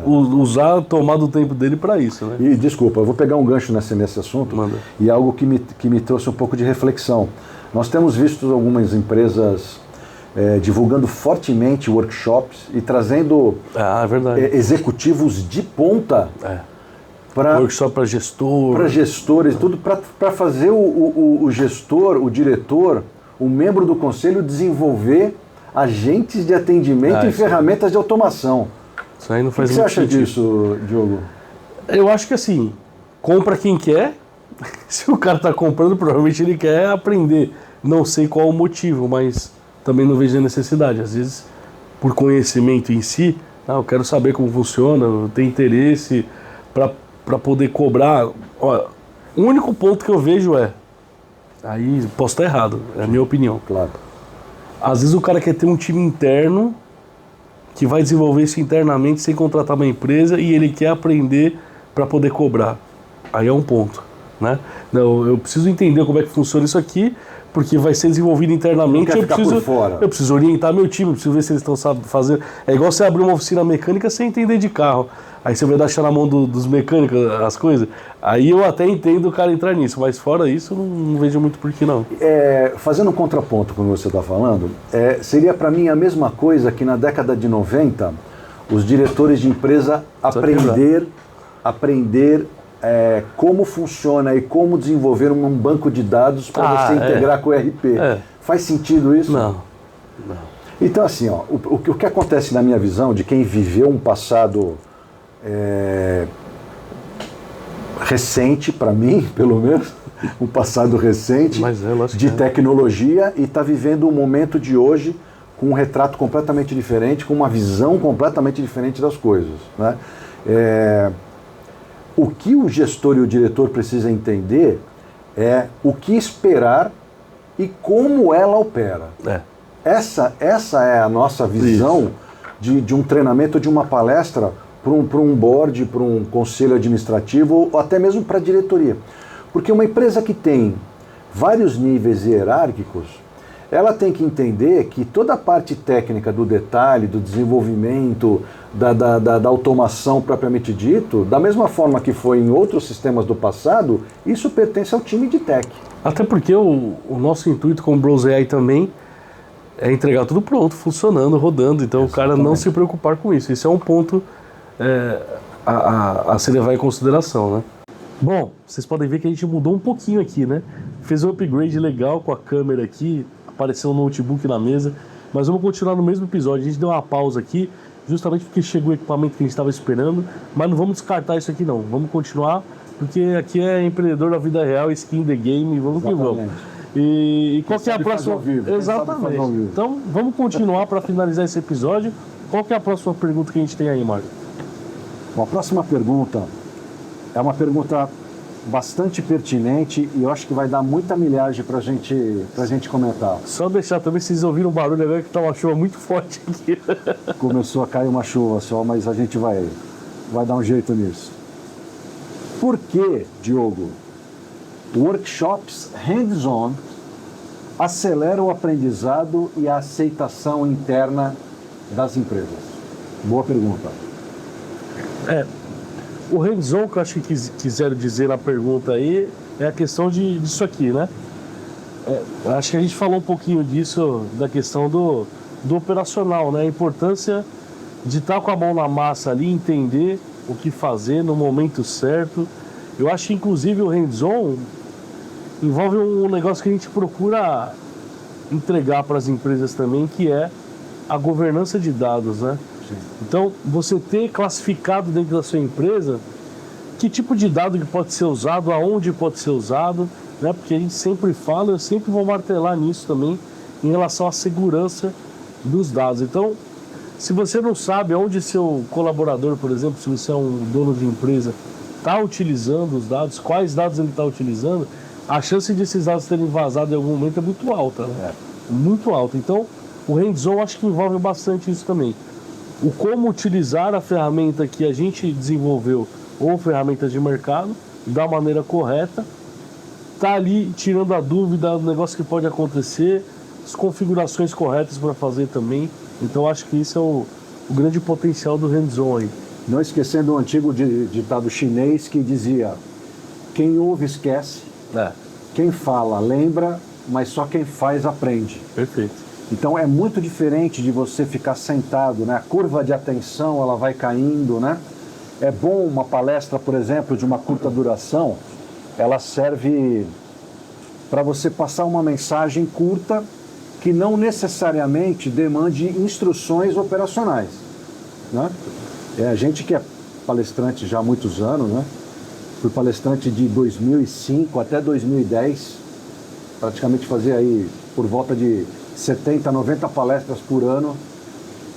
usar, tomar do tempo dele para isso, né? E desculpa, eu vou pegar um gancho nesse assunto. Manda. E algo que me trouxe um pouco de reflexão. Nós temos visto algumas empresas divulgando fortemente workshops e trazendo É verdade. executivos de ponta para Workshop para gestor. Para gestores, tudo para fazer o gestor, o diretor, o membro do conselho desenvolver agentes de atendimento e ferramentas de automação. Isso aí não faz O que você muito acha sentido. disso, Diogo? Eu acho que assim, compra quem quer. Se o cara está comprando, provavelmente ele quer aprender. Não sei qual o motivo, mas também não vejo a necessidade. Às vezes, por conhecimento em si, eu quero saber como funciona, eu tenho interesse para poder cobrar. Olha, o único ponto que eu vejo aí posso estar errado, é a minha opinião. Claro. Às vezes o cara quer ter um time interno que vai desenvolver isso internamente sem contratar uma empresa e ele quer aprender para poder cobrar. Aí é um ponto, né? Não, eu preciso entender como é que funciona isso aqui, porque vai ser desenvolvido internamente. Eu preciso orientar meu time, preciso ver se eles estão fazendo. É igual você abrir uma oficina mecânica sem entender de carro. Aí você vai deixar na mão dos mecânicos as coisas. Aí eu até entendo o cara entrar nisso, mas fora isso não vejo muito por que não. Fazendo um contraponto com o que você está falando, seria para mim a mesma coisa que na década de 90 os diretores de empresa aprender como funciona e como desenvolver um banco de dados para você integrar com o ERP. Faz sentido isso? Não. Então assim, o que acontece na minha visão de quem viveu um passado recente, para mim, pelo menos, um passado recente de tecnologia e está vivendo o momento de hoje com um retrato completamente diferente, com uma visão completamente diferente das coisas, né? O que o gestor e o diretor precisam entender é o que esperar e como ela opera. Essa é a nossa visão de um treinamento, de uma palestra para um board, para um conselho administrativo ou até mesmo para a diretoria. Porque uma empresa que tem vários níveis hierárquicos, ela tem que entender que toda a parte técnica do detalhe, do desenvolvimento, da automação propriamente dito, da mesma forma que foi em outros sistemas do passado, isso pertence ao time de tech. Até porque o nosso intuito com o Brose AI também é entregar tudo pronto, funcionando, rodando. Então o cara não se preocupar com isso. Isso é um ponto a se levar em consideração, né? Bom, vocês podem ver que a gente mudou um pouquinho aqui, né? Fez um upgrade legal com a câmera aqui, apareceu um notebook na mesa, mas vamos continuar no mesmo episódio. A gente deu uma pausa aqui, justamente porque chegou o equipamento que a gente estava esperando, mas não vamos descartar isso aqui não, vamos continuar, porque aqui é empreendedor da vida real, skin the game, vamos que vamos. E qual que é a próxima? Exatamente. Então vamos continuar para finalizar esse episódio. Qual que é a próxima pergunta que a gente tem aí, Marco? Bom, a próxima pergunta é uma pergunta bastante pertinente e eu acho que vai dar muita milhagem para gente comentar. Só deixar também, vocês ouviram um barulho agora que tá uma chuva muito forte aqui. Começou a cair uma chuva só, mas a gente vai dar um jeito nisso. Por que, Diogo, workshops hands-on aceleram o aprendizado e a aceitação interna das empresas? Boa pergunta. O hands-on que eu acho que quiseram dizer na pergunta aí é a questão disso aqui, né? Acho que a gente falou um pouquinho disso, da questão do operacional, né? A importância de estar com a mão na massa ali, entender o que fazer no momento certo. Eu acho que inclusive o hands-on envolve um negócio que a gente procura entregar para as empresas também, que é a governança de dados, né? Sim. Então, você ter classificado dentro da sua empresa que tipo de dado que pode ser usado, aonde pode ser usado, né? Porque a gente sempre fala, eu sempre vou martelar nisso também, em relação à segurança dos dados. Então, se você não sabe aonde seu colaborador, por exemplo, se você é um dono de empresa, está utilizando os dados, quais dados ele está utilizando, a chance de esses dados terem vazado em algum momento é muito alta, né? Muito alta. Então, o hands-on acho que envolve bastante isso também. O como utilizar a ferramenta que a gente desenvolveu ou ferramentas de mercado da maneira correta, tá ali tirando a dúvida do negócio que pode acontecer, as configurações corretas para fazer também. Então acho que isso é o grande potencial do hands-on aí. Não esquecendo o antigo ditado chinês que dizia: quem ouve esquece, quem fala lembra, mas só quem faz aprende. Perfeito. Então é muito diferente de você ficar sentado, né? A curva de atenção ela vai caindo, né? É bom uma palestra, por exemplo, de uma curta duração, ela serve para você passar uma mensagem curta que não necessariamente demande instruções operacionais, né? A gente que é palestrante já há muitos anos, né? Fui palestrante de 2005 até 2010, praticamente fazia aí por volta de 70, 90 palestras por ano,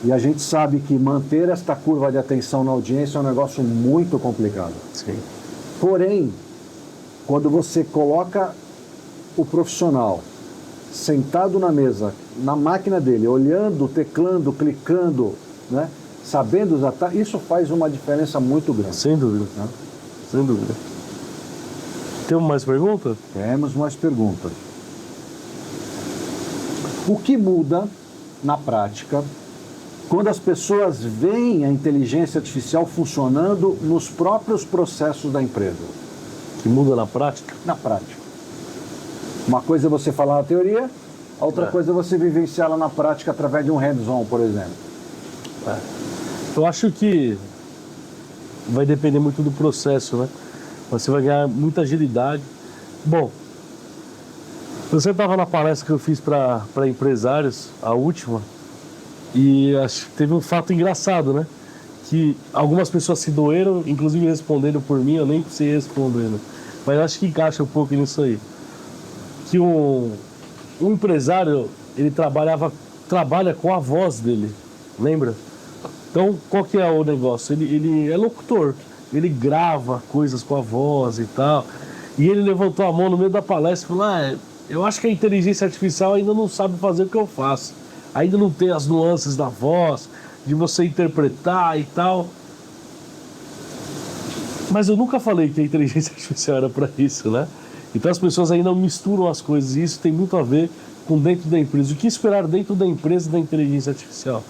e a gente sabe que manter esta curva de atenção na audiência é um negócio muito complicado. Sim. Porém, quando você coloca o profissional sentado na mesa, na máquina dele, olhando, teclando, clicando, né, sabendo usar, isso faz uma diferença muito grande. Sem dúvida. Né? Sem dúvida. Temos mais perguntas? Temos mais perguntas. O que muda na prática quando as pessoas veem a inteligência artificial funcionando nos próprios processos da empresa? Que muda na prática? Na prática. Uma coisa é você falar na teoria, a outra coisa é você vivenciá-la na prática através de um hands-on, por exemplo. Eu acho que vai depender muito do processo, né? Você vai ganhar muita agilidade. Bom, você estava na palestra que eu fiz para empresários, a última, e acho que teve um fato engraçado, né? Que algumas pessoas se doeram, inclusive responderam por mim, eu nem precisei responder, né? Mas eu acho que encaixa um pouco nisso aí. Que um empresário, ele trabalha com a voz dele, lembra? Então, qual que é o negócio? Ele é locutor, ele grava coisas com a voz e tal, e ele levantou a mão no meio da palestra e falou: eu acho que a inteligência artificial ainda não sabe fazer o que eu faço. Ainda não tem as nuances da voz, de você interpretar e tal. Mas eu nunca falei que a inteligência artificial era para isso, né? Então as pessoas ainda misturam as coisas e isso tem muito a ver com dentro da empresa. O que esperar dentro da empresa da inteligência artificial?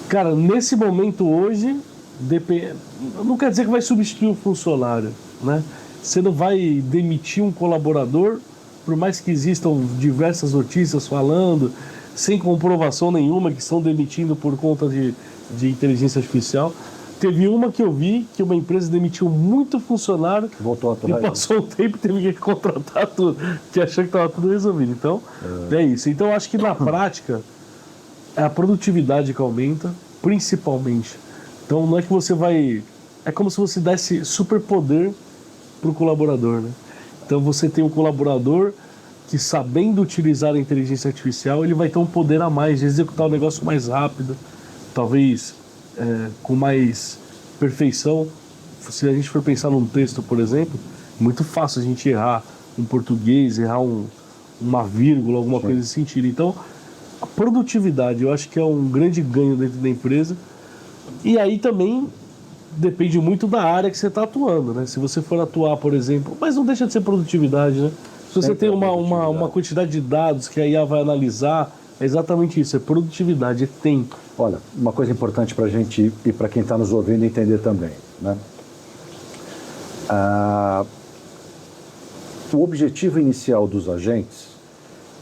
Cara, nesse momento hoje, não quer dizer que vai substituir o funcionário, né? Você não vai demitir um colaborador, por mais que existam diversas notícias falando, sem comprovação nenhuma, que estão demitindo por conta de inteligência artificial. Teve uma que eu vi, que uma empresa demitiu muito funcionário, voltou atrás, e passou um tempo e teve que contratar tudo, que achou que estava tudo resolvido. Então, é isso. Então, eu acho que na prática, é a produtividade que aumenta, principalmente. Então, não é que você vai... É como se você desse superpoder para o colaborador, né? Então, você tem um colaborador que, sabendo utilizar a inteligência artificial, ele vai ter um poder a mais de executar o negócio mais rápido, talvez com mais perfeição. Se a gente for pensar num texto, por exemplo, Muito fácil a gente errar um português, errar uma vírgula, alguma coisa nesse sentido. Então, a produtividade eu acho que é um grande ganho dentro da empresa. E aí também depende muito da área que você está atuando, né? Se você for atuar, por exemplo, mas não deixa de ser produtividade, né? Se você tem uma quantidade de dados que a IA vai analisar, é exatamente isso, é produtividade, é tempo. Olha, uma coisa importante para a gente e para quem está nos ouvindo entender também, né? O objetivo inicial dos agentes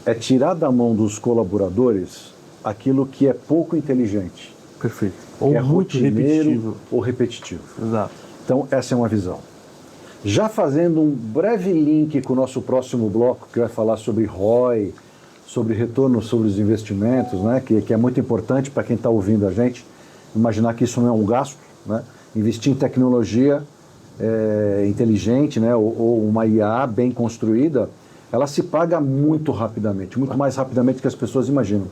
é tirar da mão dos colaboradores aquilo que é pouco inteligente. Perfeito. Ou é muito repetitivo. Ou repetitivo. Exato. Então, essa é uma visão. Já fazendo um breve link com o nosso próximo bloco, que vai falar sobre ROI, sobre retorno sobre os investimentos, né, que é muito importante para quem está ouvindo a gente, imaginar que isso não é um gasto, né? Investir em tecnologia inteligente, né, ou uma IA bem construída, ela se paga muito rapidamente, muito mais rapidamente do que as pessoas imaginam.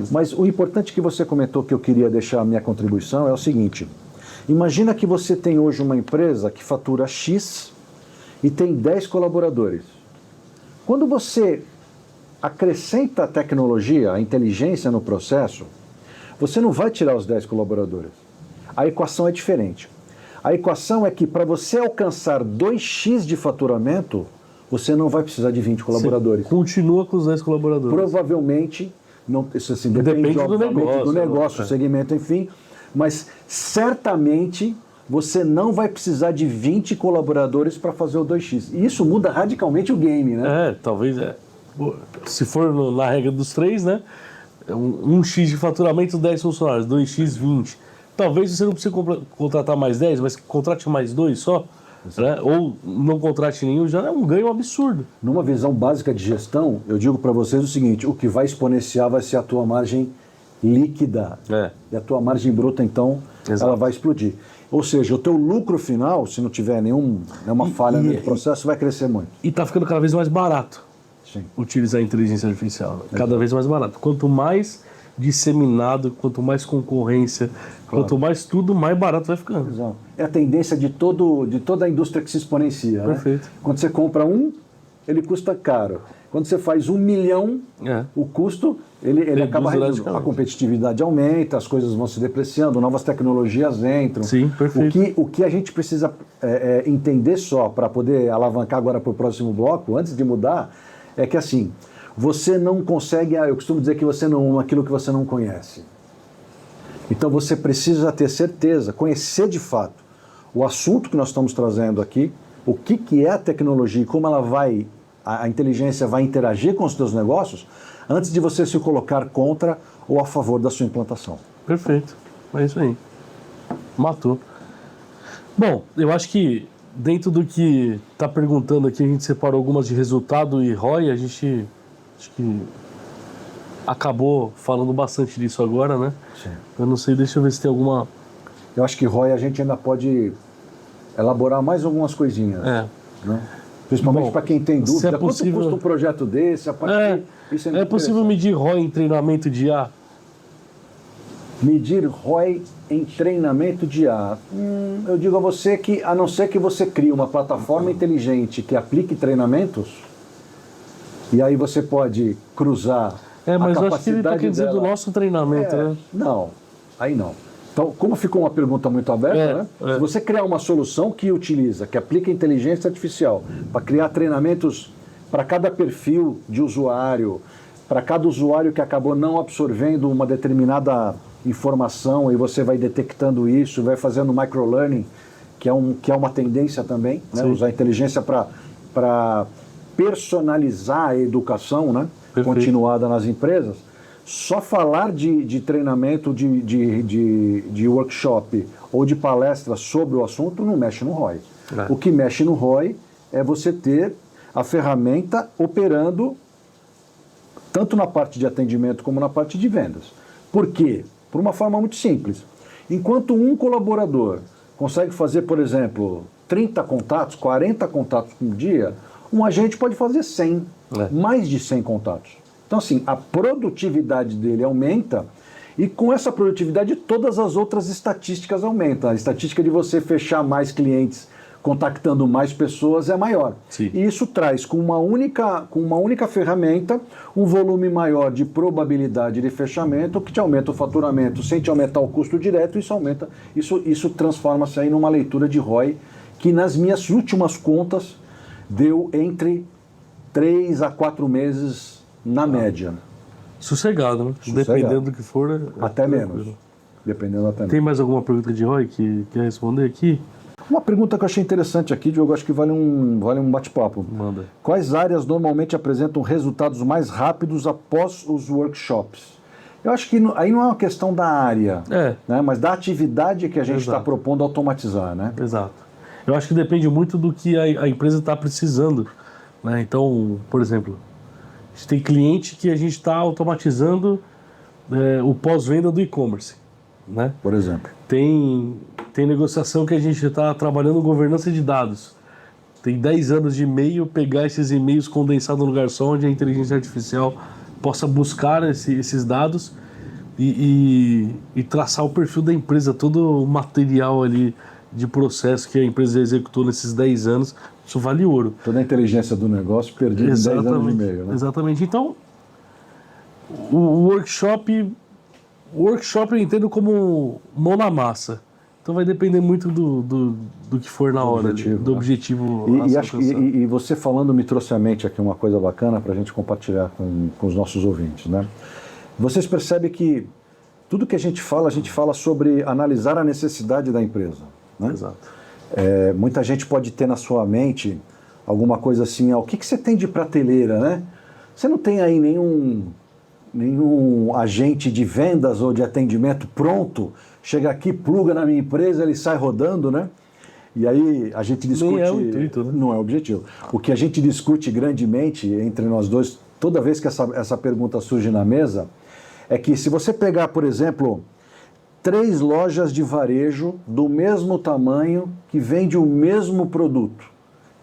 Mas o importante que você comentou, que eu queria deixar a minha contribuição, é o seguinte: imagina que você tem hoje uma empresa que fatura X e tem 10 colaboradores. Quando você acrescenta a tecnologia, a inteligência no processo, você não vai tirar os 10 colaboradores. A equação é diferente. A equação é que para você alcançar 2x de faturamento, você não vai precisar de 20 colaboradores. Você continua com os 10 colaboradores. Provavelmente, não, isso assim, depende do negócio, segmento, enfim, mas certamente você não vai precisar de 20 colaboradores para fazer o 2x. E isso muda radicalmente o game, né? Talvez se for na regra dos 3, né? 1x de faturamento, 10 funcionários, 2x, 20. Talvez você não precise contratar mais 10, mas contrate mais 2 só, né? Ou não contrate nenhum, já é um ganho absurdo. Numa visão básica de gestão, eu digo para vocês o seguinte: o que vai exponenciar vai ser a tua margem líquida. E a tua margem bruta, então, ela vai explodir. Ou seja, o teu lucro final, se não tiver nenhuma falha no processo, vai crescer muito. E está ficando cada vez mais barato utilizar a inteligência artificial. Cada vez mais barato. Quanto mais disseminado, quanto mais concorrência, quanto mais tudo, mais barato vai ficando. Exato. É a tendência de toda a indústria que se exponencia. Perfeito. Né? Quando você compra ele custa caro. Quando você faz 1 milhão, o custo, ele acaba reduzindo. A competitividade aumenta, as coisas vão se depreciando, novas tecnologias entram. Sim, perfeito. O que a gente precisa entender só, para poder alavancar agora para o próximo bloco, antes de mudar, é que assim, você não consegue, eu costumo dizer que você não ama aquilo que você não conhece. Então você precisa ter certeza, conhecer de fato o assunto que nós estamos trazendo aqui, o que é a tecnologia e como a inteligência vai interagir com os seus negócios, antes de você se colocar contra ou a favor da sua implantação. Perfeito, é isso aí. Matou. Bom, eu acho que dentro do que está perguntando aqui, a gente separou algumas de resultado e ROI, a gente acho que acabou falando bastante disso agora, né? Sim. Eu não sei, deixa eu ver se tem alguma... Eu acho que ROI a gente ainda pode elaborar mais algumas coisinhas. Né? Principalmente para quem tem dúvida. Quanto custa um projeto desse? Isso é possível medir ROI em treinamento de IA? Medir ROI em treinamento de IA. Eu digo a você que, a não ser que você crie uma plataforma inteligente que aplique treinamentos, e aí você pode cruzar mas a eu acho que ele está querendo dizer do nosso treinamento, né? Não, aí não. Então, como ficou uma pergunta muito aberta, né? Se você criar uma solução que aplica inteligência artificial para criar treinamentos para cada perfil de usuário, para cada usuário que acabou não absorvendo uma determinada informação, e você vai detectando isso, vai fazendo microlearning, que é uma tendência também, né? Usar a inteligência para personalizar a educação, né? Continuada nas empresas. Só falar de treinamento, de workshop ou de palestra sobre o assunto não mexe no ROI. O que mexe no ROI é você ter a ferramenta operando tanto na parte de atendimento como na parte de vendas. Por quê? Por uma forma muito simples. Enquanto um colaborador consegue fazer, por exemplo, 30 contatos, 40 contatos por dia, um agente pode fazer 100, mais de 100 contatos. Então, assim, a produtividade dele aumenta, e com essa produtividade todas as outras estatísticas aumentam. A estatística de você fechar mais clientes contactando mais pessoas é maior. Sim. E isso traz com uma única ferramenta um volume maior de probabilidade de fechamento, que te aumenta o faturamento sem te aumentar o custo direto. Isso transforma-se aí numa leitura de ROI que nas minhas últimas contas deu entre 3 a 4 meses na média. Sossegado, né? Sossegado. Dependendo do que for. Até menos. Dependendo até menos. Tem mais alguma pergunta de ROI que quer responder aqui? Uma pergunta que eu achei interessante aqui, Diogo, acho que vale um bate-papo. Manda. Quais áreas normalmente apresentam resultados mais rápidos após os workshops? Eu acho que aí não é uma questão da área, né, mas da atividade que a gente está propondo automatizar, né? Exato. Eu acho que depende muito do que a empresa está precisando, né? Então, por exemplo, a gente tem cliente que a gente está automatizando o pós-venda do e-commerce, né? Por exemplo. Tem negociação que a gente está trabalhando governança de dados. Tem 10 anos de e-mail, pegar esses e-mails condensados num lugar só, onde a inteligência artificial possa buscar esses dados e traçar o perfil da empresa, todo o material ali de processo que a empresa executou nesses 10 anos. Isso vale ouro. Toda a inteligência do negócio perdida em 10 anos e meio, né? Exatamente. Então, o workshop eu entendo como mão na massa. Então vai depender muito do que for na hora, do objetivo. E você falando me trouxe à mente aqui uma coisa bacana para a gente compartilhar com os nossos ouvintes, né? Vocês percebem que tudo que a gente fala sobre analisar a necessidade da empresa, né? Exato. Muita gente pode ter na sua mente alguma coisa assim, o que você tem de prateleira, né? Você não tem aí nenhum agente de vendas ou de atendimento pronto, chega aqui, pluga na minha empresa, ele sai rodando, né? E aí a gente discute... Não é o intuito, né? Não é o objetivo. O que a gente discute grandemente entre nós dois, toda vez que essa pergunta surge na mesa, é que se você pegar, por exemplo, 3 lojas de varejo do mesmo tamanho que vende o mesmo produto,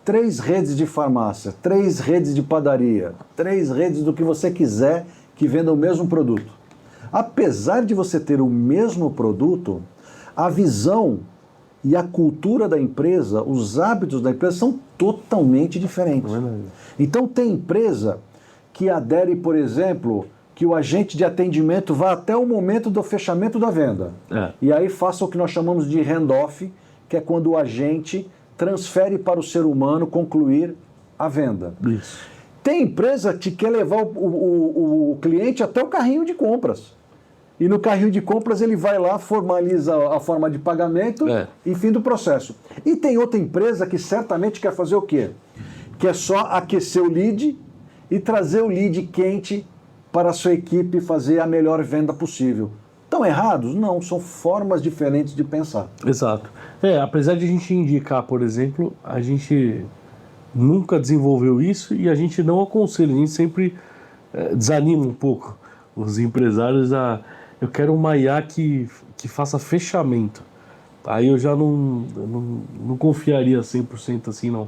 3 redes de farmácia, 3 redes de padaria, 3 redes do que você quiser que vendam o mesmo produto. Apesar de você ter o mesmo produto, a visão e a cultura da empresa, os hábitos da empresa são totalmente diferentes. Então tem empresa que adere, por exemplo, que o agente de atendimento vá até o momento do fechamento da venda. E aí faça o que nós chamamos de handoff, que é quando o agente transfere para o ser humano concluir a venda. Isso. Tem empresa que quer levar o cliente até o carrinho de compras. E no carrinho de compras ele vai lá, formaliza a forma de pagamento e fim do processo. E tem outra empresa que certamente quer fazer o quê? Quer só aquecer o lead e trazer o lead quente para a sua equipe fazer a melhor venda possível. Estão errados? Não, são formas diferentes de pensar. Exato. Apesar de a gente indicar, por exemplo, a gente nunca desenvolveu isso e a gente não aconselha, a gente sempre desanima um pouco os empresários a... Eu quero uma IA que faça fechamento. Aí eu já não confiaria 100% assim, não.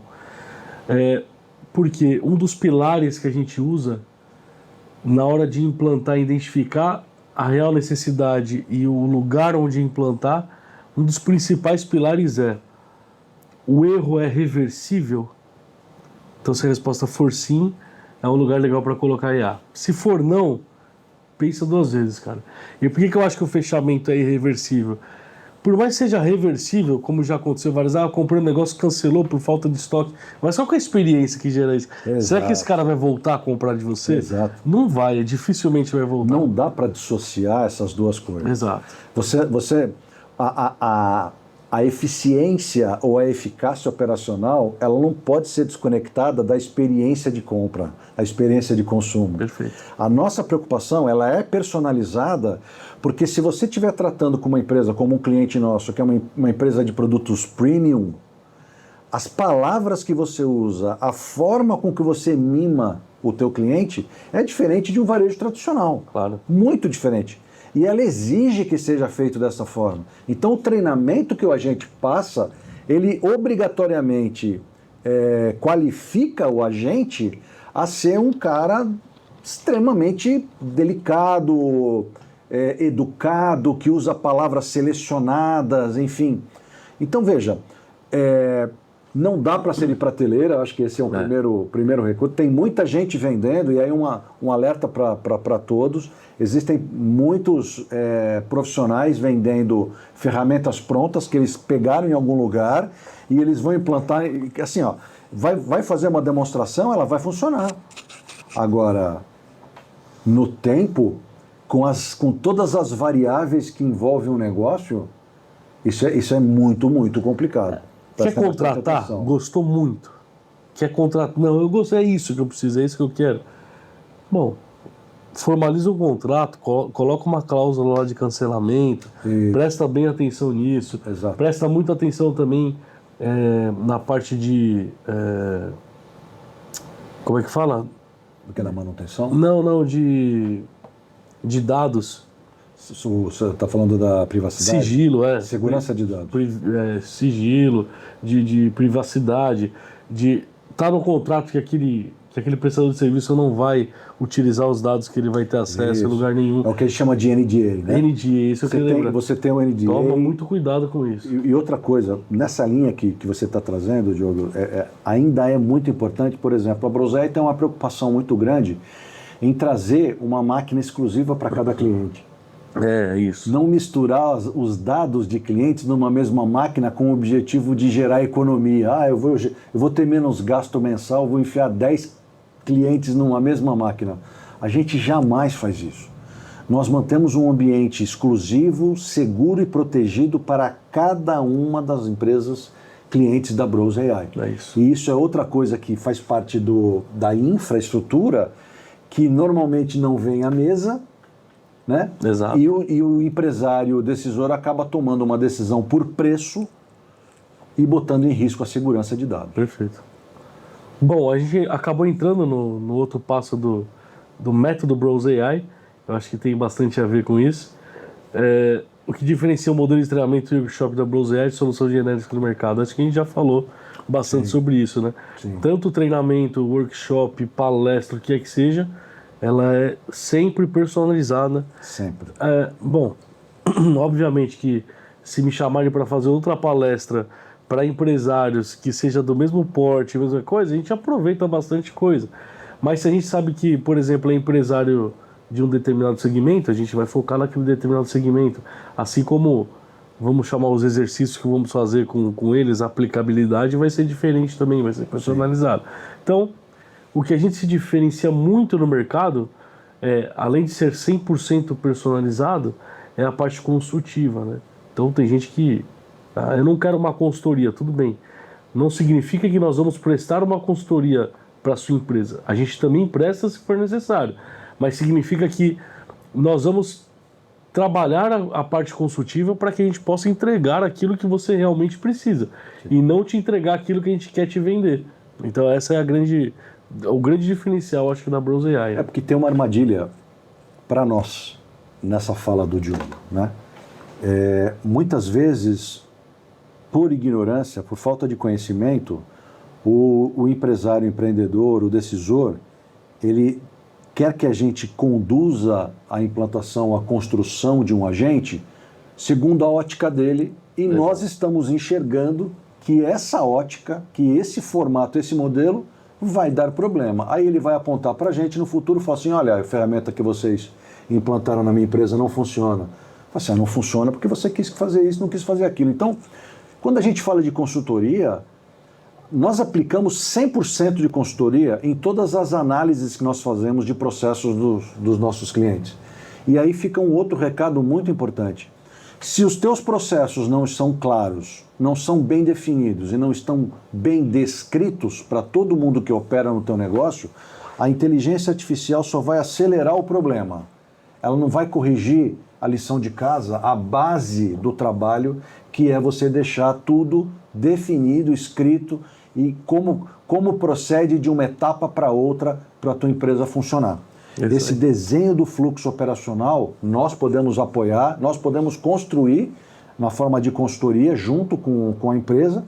Porque um dos pilares que a gente usa na hora de implantar, identificar a real necessidade e o lugar onde implantar, um dos principais pilares o erro é reversível? Então, se a resposta for sim, é um lugar legal para colocar IA. Se for não, pensa 2 vezes, cara. E por que eu acho que o fechamento é irreversível? Por mais que seja reversível, como já aconteceu várias vezes, comprou um negócio, cancelou por falta de estoque, mas qual que é a experiência que gera isso? Exato. Será que esse cara vai voltar a comprar de você? Exato. Não vai, dificilmente vai voltar. Não dá para dissociar essas duas coisas. Exato. A eficiência ou a eficácia operacional, ela não pode ser desconectada da experiência de compra, a experiência de consumo. Perfeito. A nossa preocupação, ela é personalizada, porque se você estiver tratando com uma empresa, como um cliente nosso, que é uma empresa de produtos premium, as palavras que você usa, a forma com que você mima o teu cliente é diferente de um varejo tradicional. Claro. Muito diferente. E ela exige que seja feito dessa forma. Então o treinamento que o agente passa, ele obrigatoriamente qualifica o agente a ser um cara extremamente delicado, educado, que usa palavras selecionadas, enfim. Então veja, Não dá para ser de prateleira, acho que esse é o primeiro recurso. Tem muita gente vendendo, e aí um alerta para todos. Existem muitos profissionais vendendo ferramentas prontas que eles pegaram em algum lugar e eles vão implantar, assim, ó, vai fazer uma demonstração, ela vai funcionar. Agora, no tempo, com todas as variáveis que envolvem um negócio, isso é muito, muito complicado. Quer contratar? Gostou muito. Quer contratar? Não, eu gostei, é isso que eu preciso, é isso que eu quero. Bom, formaliza um contrato, coloca uma cláusula lá de cancelamento, presta bem atenção nisso. Exato. Presta muita atenção também na parte de... como é que fala? Do que na manutenção? Não, de dados. Você está falando da privacidade? Sigilo, Segurança de dados. Sigilo, de privacidade, tá no contrato que aquele prestador de serviço não vai utilizar os dados que ele vai ter acesso em lugar nenhum. É o que a gente chama de NDA, né? NDA, isso eu queria lembrar. Você tem o NDA. Toma muito cuidado com isso. E outra coisa, nessa linha que você está trazendo, Diogo, ainda é muito importante, por exemplo, a Brosei tem uma preocupação muito grande em trazer uma máquina exclusiva para cada cliente. Isso. Não misturar os dados de clientes numa mesma máquina com o objetivo de gerar economia. Eu vou ter menos gasto mensal, vou enfiar 10 clientes numa mesma máquina. A gente jamais faz isso. Nós mantemos um ambiente exclusivo, seguro e protegido para cada uma das empresas clientes da Brose AI. Isso. E isso é outra coisa que faz parte da infraestrutura que normalmente não vem à mesa, né? Exato. E o empresário, o decisor, acaba tomando uma decisão por preço e botando em risco a segurança de dados. Perfeito. Bom, a gente acabou entrando no outro passo do método Brose AI. Eu acho que tem bastante a ver com isso. O que diferencia o modelo de treinamento e workshop da Brose AI de soluções genéricas no mercado? Acho que a gente já falou bastante sobre isso, né? Sim. Tanto treinamento, workshop, palestra, o que é que seja, ela é sempre personalizada. Sempre. Bom, obviamente que se me chamarem para fazer outra palestra para empresários que seja do mesmo porte, mesma coisa, a gente aproveita bastante coisa. Mas se a gente sabe que, por exemplo, é empresário de um determinado segmento, a gente vai focar naquele determinado segmento. Assim como vamos chamar os exercícios que vamos fazer com eles, a aplicabilidade vai ser diferente também, vai ser personalizado. Sim. Então, o que a gente se diferencia muito no mercado, além de ser 100% personalizado, é a parte consultiva, né? Então tem gente que... eu não quero uma consultoria, tudo bem. Não significa que nós vamos prestar uma consultoria para a sua empresa. A gente também presta se for necessário. Mas significa que nós vamos trabalhar a parte consultiva para que a gente possa entregar aquilo que você realmente precisa. Sim. E não te entregar aquilo que a gente quer te vender. Então essa é o grande diferencial, acho que, da Brose AI. Porque tem uma armadilha para nós nessa fala do Diogo, né? Muitas vezes, por ignorância, por falta de conhecimento, o empresário, o empreendedor, o decisor, ele quer que a gente conduza a implantação, a construção de um agente segundo a ótica dele, e nós estamos enxergando que essa ótica, que esse formato, esse modelo vai dar problema. Aí ele vai apontar para a gente no futuro e falar assim, olha, a ferramenta que vocês implantaram na minha empresa não funciona. Assim, não funciona porque você quis fazer isso, não quis fazer aquilo. Então, quando a gente fala de consultoria, nós aplicamos 100% de consultoria em todas as análises que nós fazemos de processos dos nossos clientes. E aí fica um outro recado muito importante. Se os teus processos não são claros, não são bem definidos e não estão bem descritos para todo mundo que opera no teu negócio, a inteligência artificial só vai acelerar o problema. Ela não vai corrigir a lição de casa, a base do trabalho, que é você deixar tudo definido, escrito, e como procede de uma etapa para outra para a tua empresa funcionar. Esse desenho do fluxo operacional, nós podemos apoiar, nós podemos construir na forma de consultoria junto com a empresa,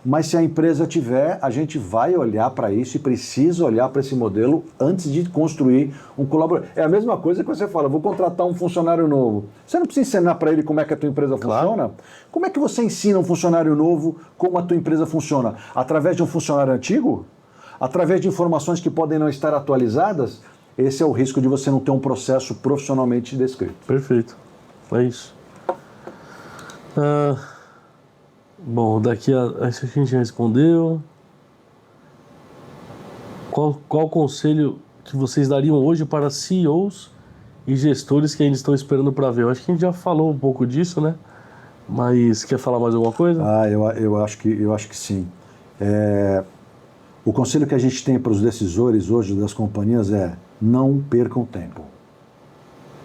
Mas se a empresa tiver, a gente vai olhar para isso e precisa olhar para esse modelo antes de construir um colaborador. É a mesma coisa que você fala, vou contratar um funcionário novo. Você não precisa ensinar para ele como é que a tua empresa funciona? Como é que você ensina um funcionário novo como a tua empresa funciona? Através de um funcionário antigo? Através de informações que podem não estar atualizadas? Esse é o risco de você não ter um processo profissionalmente descrito. Perfeito. É isso. Bom, daqui a isso a gente já respondeu. Qual conselho que vocês dariam hoje para CEOs e gestores que ainda estão esperando para ver? Eu acho que a gente já falou um pouco disso, né? Mas quer falar mais alguma coisa? Eu acho que sim. O conselho que a gente tem para os decisores hoje das companhias é: não percam tempo.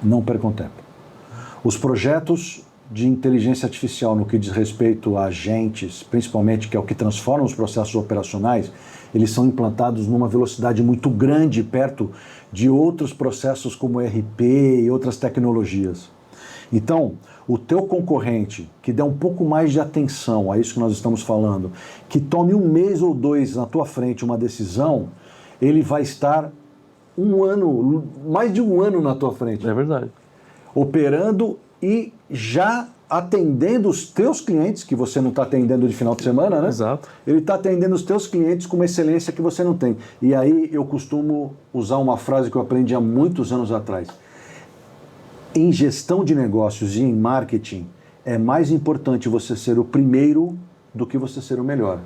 Não percam tempo. Os projetos de inteligência artificial no que diz respeito a agentes, principalmente, que é o que transforma os processos operacionais, eles são implantados numa velocidade muito grande perto de outros processos como RP e outras tecnologias. Então, o teu concorrente que der um pouco mais de atenção a isso que nós estamos falando, que tome 1 mês ou 2 na tua frente uma decisão, ele vai estar mais de um ano na tua frente. É verdade. Operando e já atendendo os teus clientes, que você não está atendendo de final de semana, né? Exato. Ele está atendendo os teus clientes com uma excelência que você não tem. E aí eu costumo usar uma frase que eu aprendi há muitos anos atrás. Em gestão de negócios e em marketing, é mais importante você ser o primeiro do que você ser o melhor.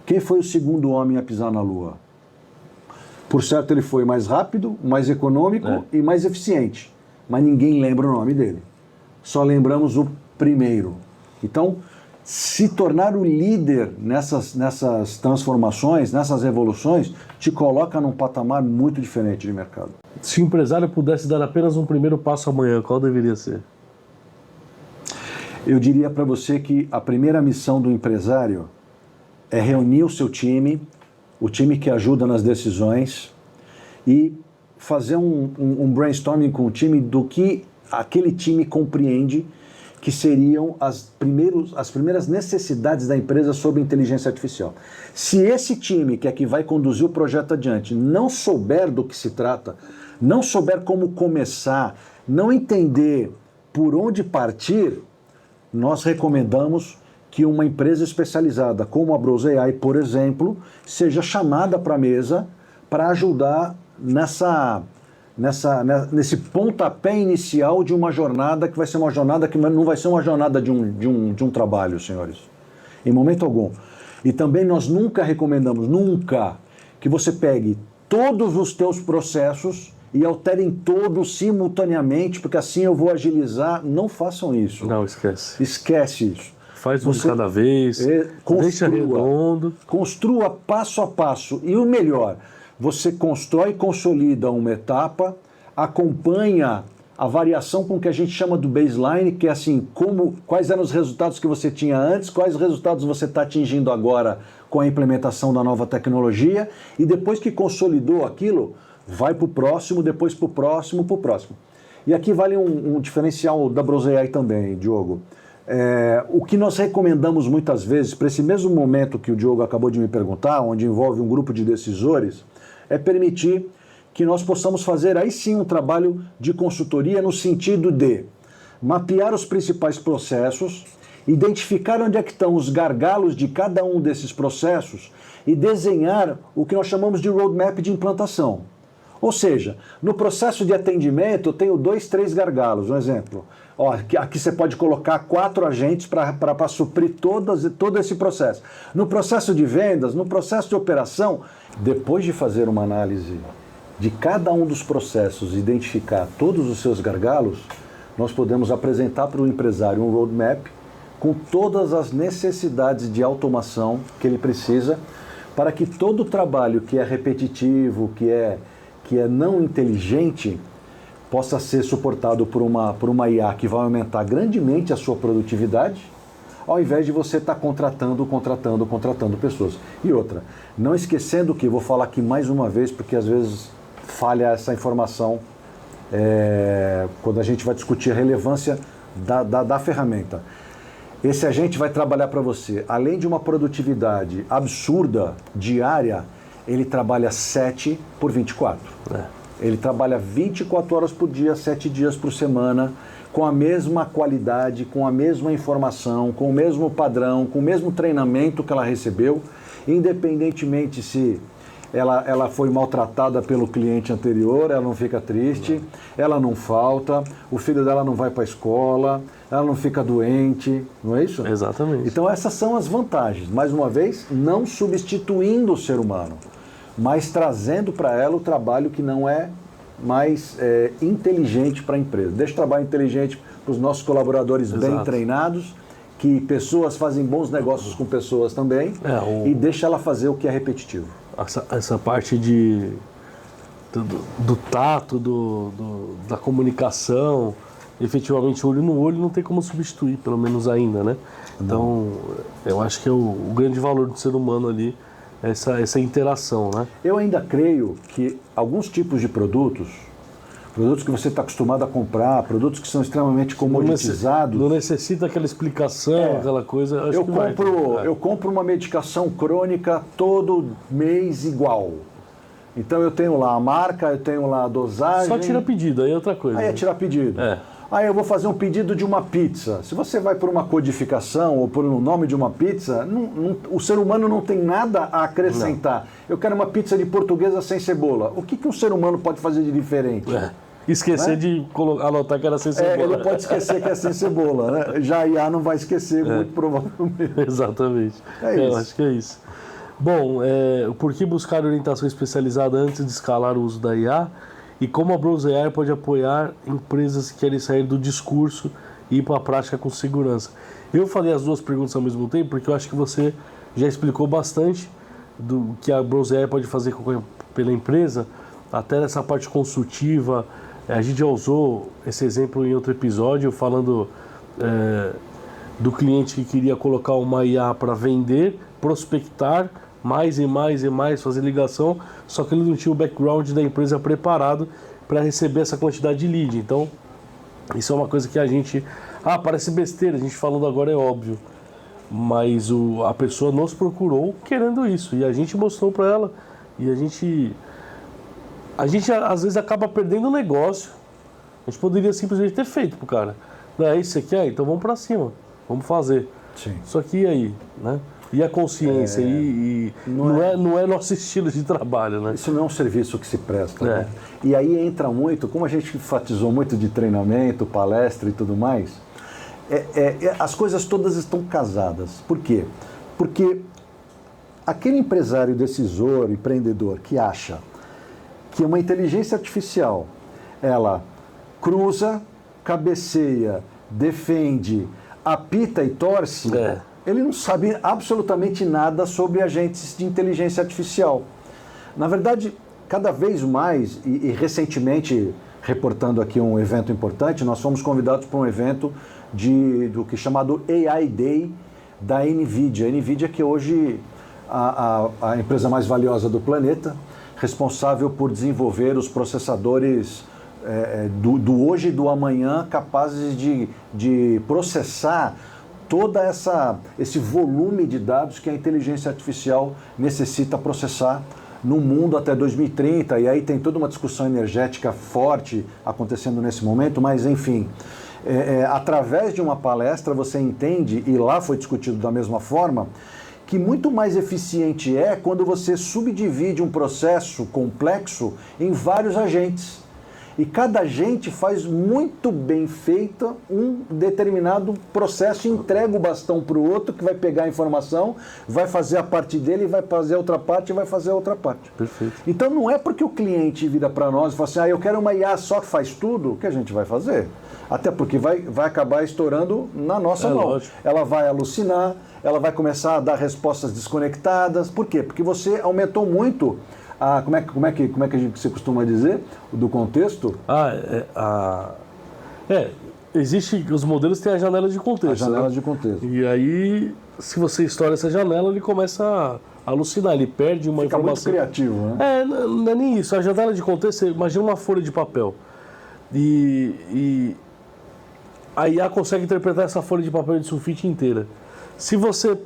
Quem foi o segundo homem a pisar na Lua? Por certo, ele foi mais rápido, mais econômico e mais eficiente. Mas ninguém lembra o nome dele. Só lembramos o primeiro. Então, se tornar o líder nessas transformações, nessas revoluções, te coloca num patamar muito diferente de mercado. Se o empresário pudesse dar apenas um primeiro passo amanhã, qual deveria ser? Eu diria para você que a primeira missão do empresário é reunir o seu time, o time que ajuda nas decisões, e fazer um brainstorming com o time do que aquele time compreende que seriam as primeiras necessidades da empresa sobre inteligência artificial. Se esse time, que é que vai conduzir o projeto adiante, não souber do que se trata, não souber como começar, não entender por onde partir, nós recomendamos que uma empresa especializada como a Brose AI, por exemplo, seja chamada para a mesa para ajudar nesse pontapé inicial de uma jornada que vai ser uma jornada que não vai ser uma jornada de um trabalho, senhores. Em momento algum. E também nós nunca recomendamos, que você pegue todos os teus processos e alterem todos simultaneamente, porque assim eu vou agilizar. Não façam isso. Não, esquece. Esquece isso. Faz um de cada vez, deixa redondo. Construa passo a passo. E o melhor, você constrói e consolida uma etapa, acompanha a variação com que a gente chama do baseline, que é assim, quais eram os resultados que você tinha antes, quais resultados você está atingindo agora com a implementação da nova tecnologia, e depois que consolidou aquilo, vai para o próximo, depois para o próximo, para o próximo. E aqui vale um diferencial da Brose AI também, Diogo. O que nós recomendamos muitas vezes, para esse mesmo momento que o Diogo acabou de me perguntar, onde envolve um grupo de decisores, é permitir que nós possamos fazer aí sim um trabalho de consultoria no sentido de mapear os principais processos, identificar onde é que estão os gargalos de cada um desses processos e desenhar o que nós chamamos de roadmap de implantação. Ou seja, no processo de atendimento eu tenho 2, 3 gargalos. Um exemplo, aqui você pode colocar 4 agentes para suprir todo esse processo. No processo de vendas, no processo de operação, depois de fazer uma análise de cada um dos processos, identificar todos os seus gargalos, nós podemos apresentar para o empresário um roadmap com todas as necessidades de automação que ele precisa para que todo o trabalho que é repetitivo, que é não inteligente, possa ser suportado por uma IA que vai aumentar grandemente a sua produtividade, ao invés de você estar contratando pessoas. E outra, não esquecendo que, vou falar aqui mais uma vez, porque às vezes falha essa informação quando a gente vai discutir a relevância da ferramenta. Esse agente vai trabalhar para você, além de uma produtividade absurda diária, ele trabalha 7 por 24. Ele trabalha 24 horas por dia, 7 dias por semana, com a mesma qualidade, com a mesma informação, com o mesmo padrão, com o mesmo treinamento que ela recebeu, independentemente se ela foi maltratada pelo cliente anterior, ela não fica triste, ela não falta, o filho dela não vai para a escola, ela não fica doente, não é isso? Exatamente. Então essas são as vantagens. Mais uma vez, não substituindo o ser humano, mas trazendo para ela o trabalho que não é mais inteligente para a empresa. Deixa o trabalho inteligente para os nossos colaboradores bem treinados, que pessoas fazem bons negócios com pessoas também, e deixa ela fazer o que é repetitivo. Essa parte do tato, da comunicação, efetivamente olho no olho não tem como substituir, pelo menos ainda, né? Então, eu acho que é o grande valor do ser humano ali, essa interação, né? Eu ainda creio que alguns tipos de produtos que você está acostumado a comprar, produtos que são extremamente comoditizados. Não necessita aquela explicação, aquela coisa. Eu compro uma medicação crônica todo mês igual. Então eu tenho lá a marca, eu tenho lá a dosagem. Só tira pedido, aí é outra coisa. Aí é tirar pedido. Aí eu vou fazer um pedido de uma pizza. Se você vai por uma codificação ou por um nome de uma pizza, o ser humano não tem nada a acrescentar. Eu quero uma pizza de portuguesa sem cebola. O que um ser humano pode fazer de diferente? Esquecer de anotar que era sem cebola. Ele pode esquecer que é sem cebola, né? Já a IA não vai esquecer, muito provavelmente. Exatamente. Eu acho que é isso. Bom, por que buscar orientação especializada antes de escalar o uso da IA? E como a Brose AI pode apoiar empresas que querem sair do discurso e ir para a prática com segurança? Eu falei as duas perguntas ao mesmo tempo porque eu acho que você já explicou bastante do que a Brose AI pode fazer pela empresa, até nessa parte consultiva. A gente já usou esse exemplo em outro episódio, falando do cliente que queria colocar uma IA para vender, prospectar, mais e mais e mais, fazer ligação, só que ele não tinha o background da empresa preparado para receber essa quantidade de lead. Então, isso é uma coisa que a gente... parece besteira, a gente falando agora é óbvio, mas a pessoa nos procurou querendo isso, e a gente mostrou para ela, e a gente às vezes acaba perdendo o negócio. A gente poderia simplesmente ter feito pro cara. Não é isso que você quer? Então vamos para cima, vamos fazer. Sim. Só que e aí, né? E a consciência, não é nosso estilo de trabalho, né? Isso não é um serviço que se presta. Né? E aí entra muito, como a gente enfatizou muito de treinamento, palestra e tudo mais, as coisas todas estão casadas. Por quê? Porque aquele empresário decisor, empreendedor, que acha que uma inteligência artificial, ela cruza, cabeceia, defende, apita e torce... Ele não sabe absolutamente nada sobre agentes de inteligência artificial. Na verdade, cada vez mais, e recentemente, reportando aqui um evento importante, nós fomos convidados para um evento do que é chamado AI Day da NVIDIA. A NVIDIA que hoje a empresa mais valiosa do planeta, responsável por desenvolver os processadores do hoje e do amanhã, capazes de processar todo esse volume de dados que a inteligência artificial necessita processar no mundo até 2030, e aí tem toda uma discussão energética forte acontecendo nesse momento, mas enfim, através de uma palestra você entende, e lá foi discutido da mesma forma, que muito mais eficiente é quando você subdivide um processo complexo em vários agentes. E cada agente faz muito bem feito um determinado processo e entrega o bastão para o outro, que vai pegar a informação, vai fazer a parte dele, vai fazer a outra parte e vai fazer a outra parte. Perfeito. Então não é porque o cliente vira para nós e fala assim, eu quero uma IA só que faz tudo, que a gente vai fazer. Até porque vai acabar estourando na nossa mão. Lógico. Ela vai alucinar, ela vai começar a dar respostas desconectadas. Por quê? Porque você aumentou muito... como é que você costuma dizer do contexto? Existe, os modelos têm a janela de contexto. A janela de contexto. E aí, se você estoura essa janela, ele começa a alucinar, ele perde uma informação. Fica muito criativo, né? Não é nem isso. A janela de contexto, você imagina uma folha de papel. E a IA consegue interpretar essa folha de papel de sulfite inteira. Se você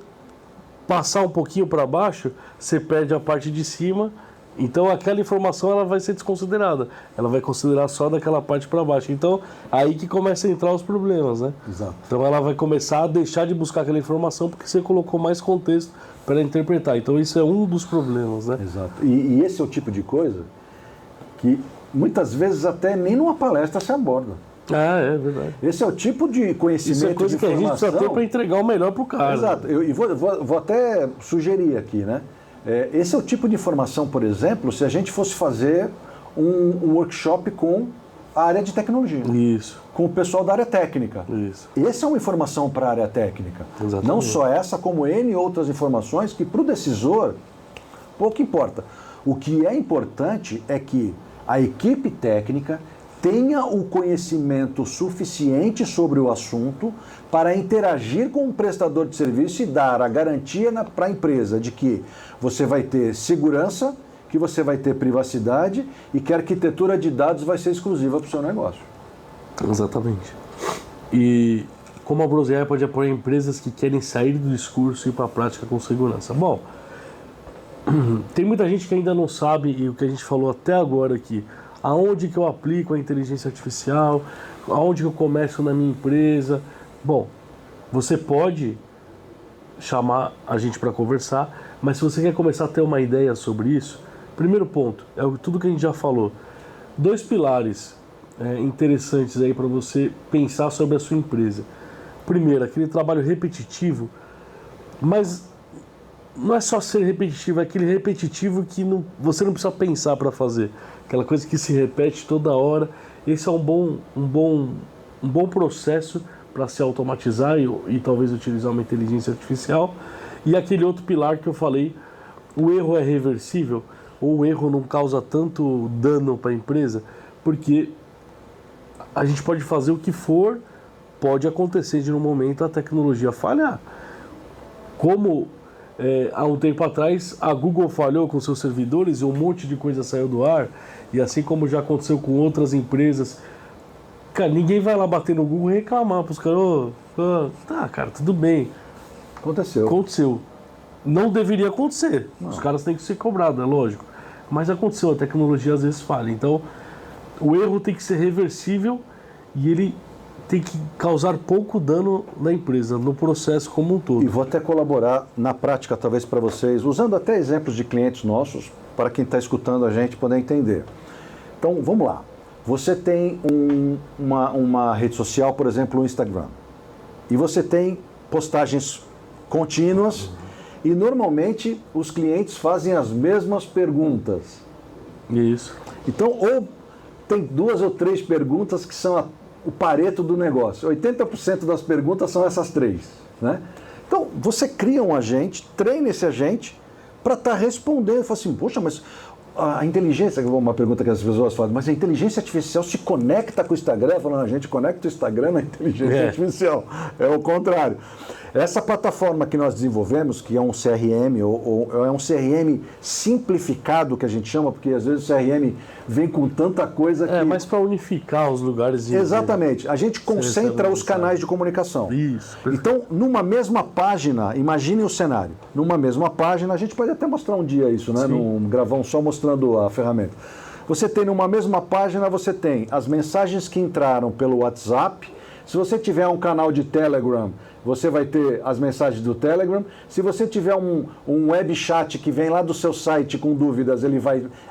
passar um pouquinho para baixo, você perde a parte de cima, então aquela informação ela vai ser desconsiderada. Ela vai considerar só daquela parte para baixo. Então, aí que começa a entrar os problemas, né? Exato. Então ela vai começar a deixar de buscar aquela informação porque você colocou mais contexto para interpretar. Então isso é um dos problemas, né? Exato. E esse é o tipo de coisa que muitas vezes até nem numa palestra se aborda. Ah, é verdade. Esse é o tipo de conhecimento, isso é coisa de que a gente informação... precisa ter para entregar o melhor para o cara. Exato. E vou até sugerir aqui, né? Esse é o tipo de informação, por exemplo, se a gente fosse fazer um workshop com a área de tecnologia. Isso. Com o pessoal da área técnica. Isso. Essa é uma informação para a área técnica. Exatamente. Não só essa, como N outras informações que para o decisor pouco importa. O que é importante é que a equipe técnica tenha o conhecimento suficiente sobre o assunto para interagir com o prestador de serviço e dar a garantia para a empresa de que você vai ter segurança, que você vai ter privacidade e que a arquitetura de dados vai ser exclusiva para o seu negócio. Exatamente. E como a Brose AI pode apoiar empresas que querem sair do discurso e ir para a prática com segurança? Bom, tem muita gente que ainda não sabe, e o que a gente falou até agora aqui, aonde que eu aplico a inteligência artificial, aonde que eu começo na minha empresa. Bom, você pode chamar a gente para conversar, mas se você quer começar a ter uma ideia sobre isso, primeiro ponto, é tudo que a gente já falou. 2 pilares interessantes aí para você pensar sobre a sua empresa. Primeiro, aquele trabalho repetitivo, mas não é só ser repetitivo, é aquele repetitivo que você não precisa pensar para fazer. Aquela coisa que se repete toda hora. Esse é um bom processo para se automatizar e talvez utilizar uma inteligência artificial. E aquele outro pilar que eu falei, o erro é reversível, ou o erro não causa tanto dano para a empresa, porque a gente pode fazer o que for, pode acontecer de no momento a tecnologia falhar. Como há um tempo atrás a Google falhou com seus servidores e um monte de coisa saiu do ar, e assim como já aconteceu com outras empresas, cara, ninguém vai lá bater no Google e reclamar para os caras, tá, cara, tudo bem. Aconteceu. Não deveria acontecer. Não. Os caras têm que ser cobrados, é lógico. Mas aconteceu, a tecnologia às vezes falha. Então, o erro tem que ser reversível e ele tem que causar pouco dano na empresa, no processo como um todo. E vou até colaborar na prática, talvez, para vocês, usando até exemplos de clientes nossos, para quem está escutando a gente poder entender. Então, vamos lá. Você tem uma rede social, por exemplo, o Instagram. E você tem postagens contínuas e, normalmente, os clientes fazem as mesmas perguntas. Isso. Então, ou tem 2 ou 3 perguntas que são o pareto do negócio. 80% das perguntas são essas 3, né? Então, você cria um agente, treina esse agente para estar respondendo. Fala assim, poxa, mas a inteligência, uma pergunta que as pessoas fazem, mas a inteligência artificial se conecta com o Instagram? Falando, a gente conecta o Instagram na inteligência artificial. É o contrário. Essa plataforma que nós desenvolvemos, que é um CRM, ou é um CRM simplificado, que a gente chama, porque às vezes o CRM vem com tanta coisa que... mas para unificar os lugares... Exatamente. A gente concentra os canais de comunicação. Isso. Então, numa mesma página, imaginem o cenário, numa mesma página, a gente pode até mostrar um dia isso, né? Gravar só mostrando a ferramenta. Você tem numa mesma página, você tem as mensagens que entraram pelo WhatsApp. Se você tiver um canal de Telegram, você vai ter as mensagens do Telegram. Se você tiver um web chat que vem lá do seu site com dúvidas,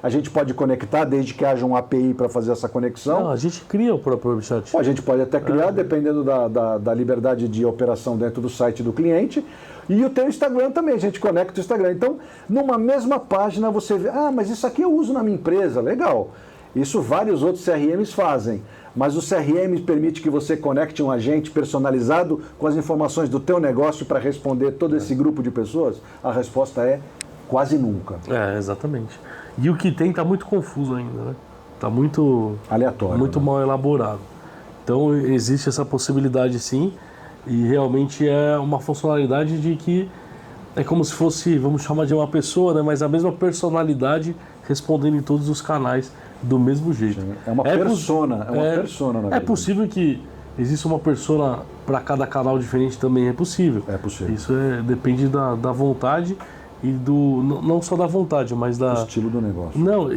a gente pode conectar, desde que haja um API para fazer essa conexão. Não, a gente cria o próprio web chat. A gente pode até criar, dependendo da liberdade de operação dentro do site do cliente. E o teu Instagram também, a gente conecta o Instagram. Então, numa mesma página você vê, mas isso aqui eu uso na minha empresa, legal. Isso vários outros CRMs fazem. Mas o CRM permite que você conecte um agente personalizado com as informações do teu negócio para responder todo esse grupo de pessoas? A resposta é quase nunca. Exatamente. E o que tem está muito confuso ainda, né? Está muito aleatório, muito mal elaborado. Então existe essa possibilidade sim, e realmente é uma funcionalidade de que é como se fosse, vamos chamar de uma pessoa, né? Mas a mesma personalidade respondendo em todos os canais do mesmo jeito. Sim. É uma persona, persona, na verdade. É possível que existe uma persona para cada canal diferente também, é possível. É possível. Isso depende da vontade e não só da vontade, mas O estilo do negócio. Não,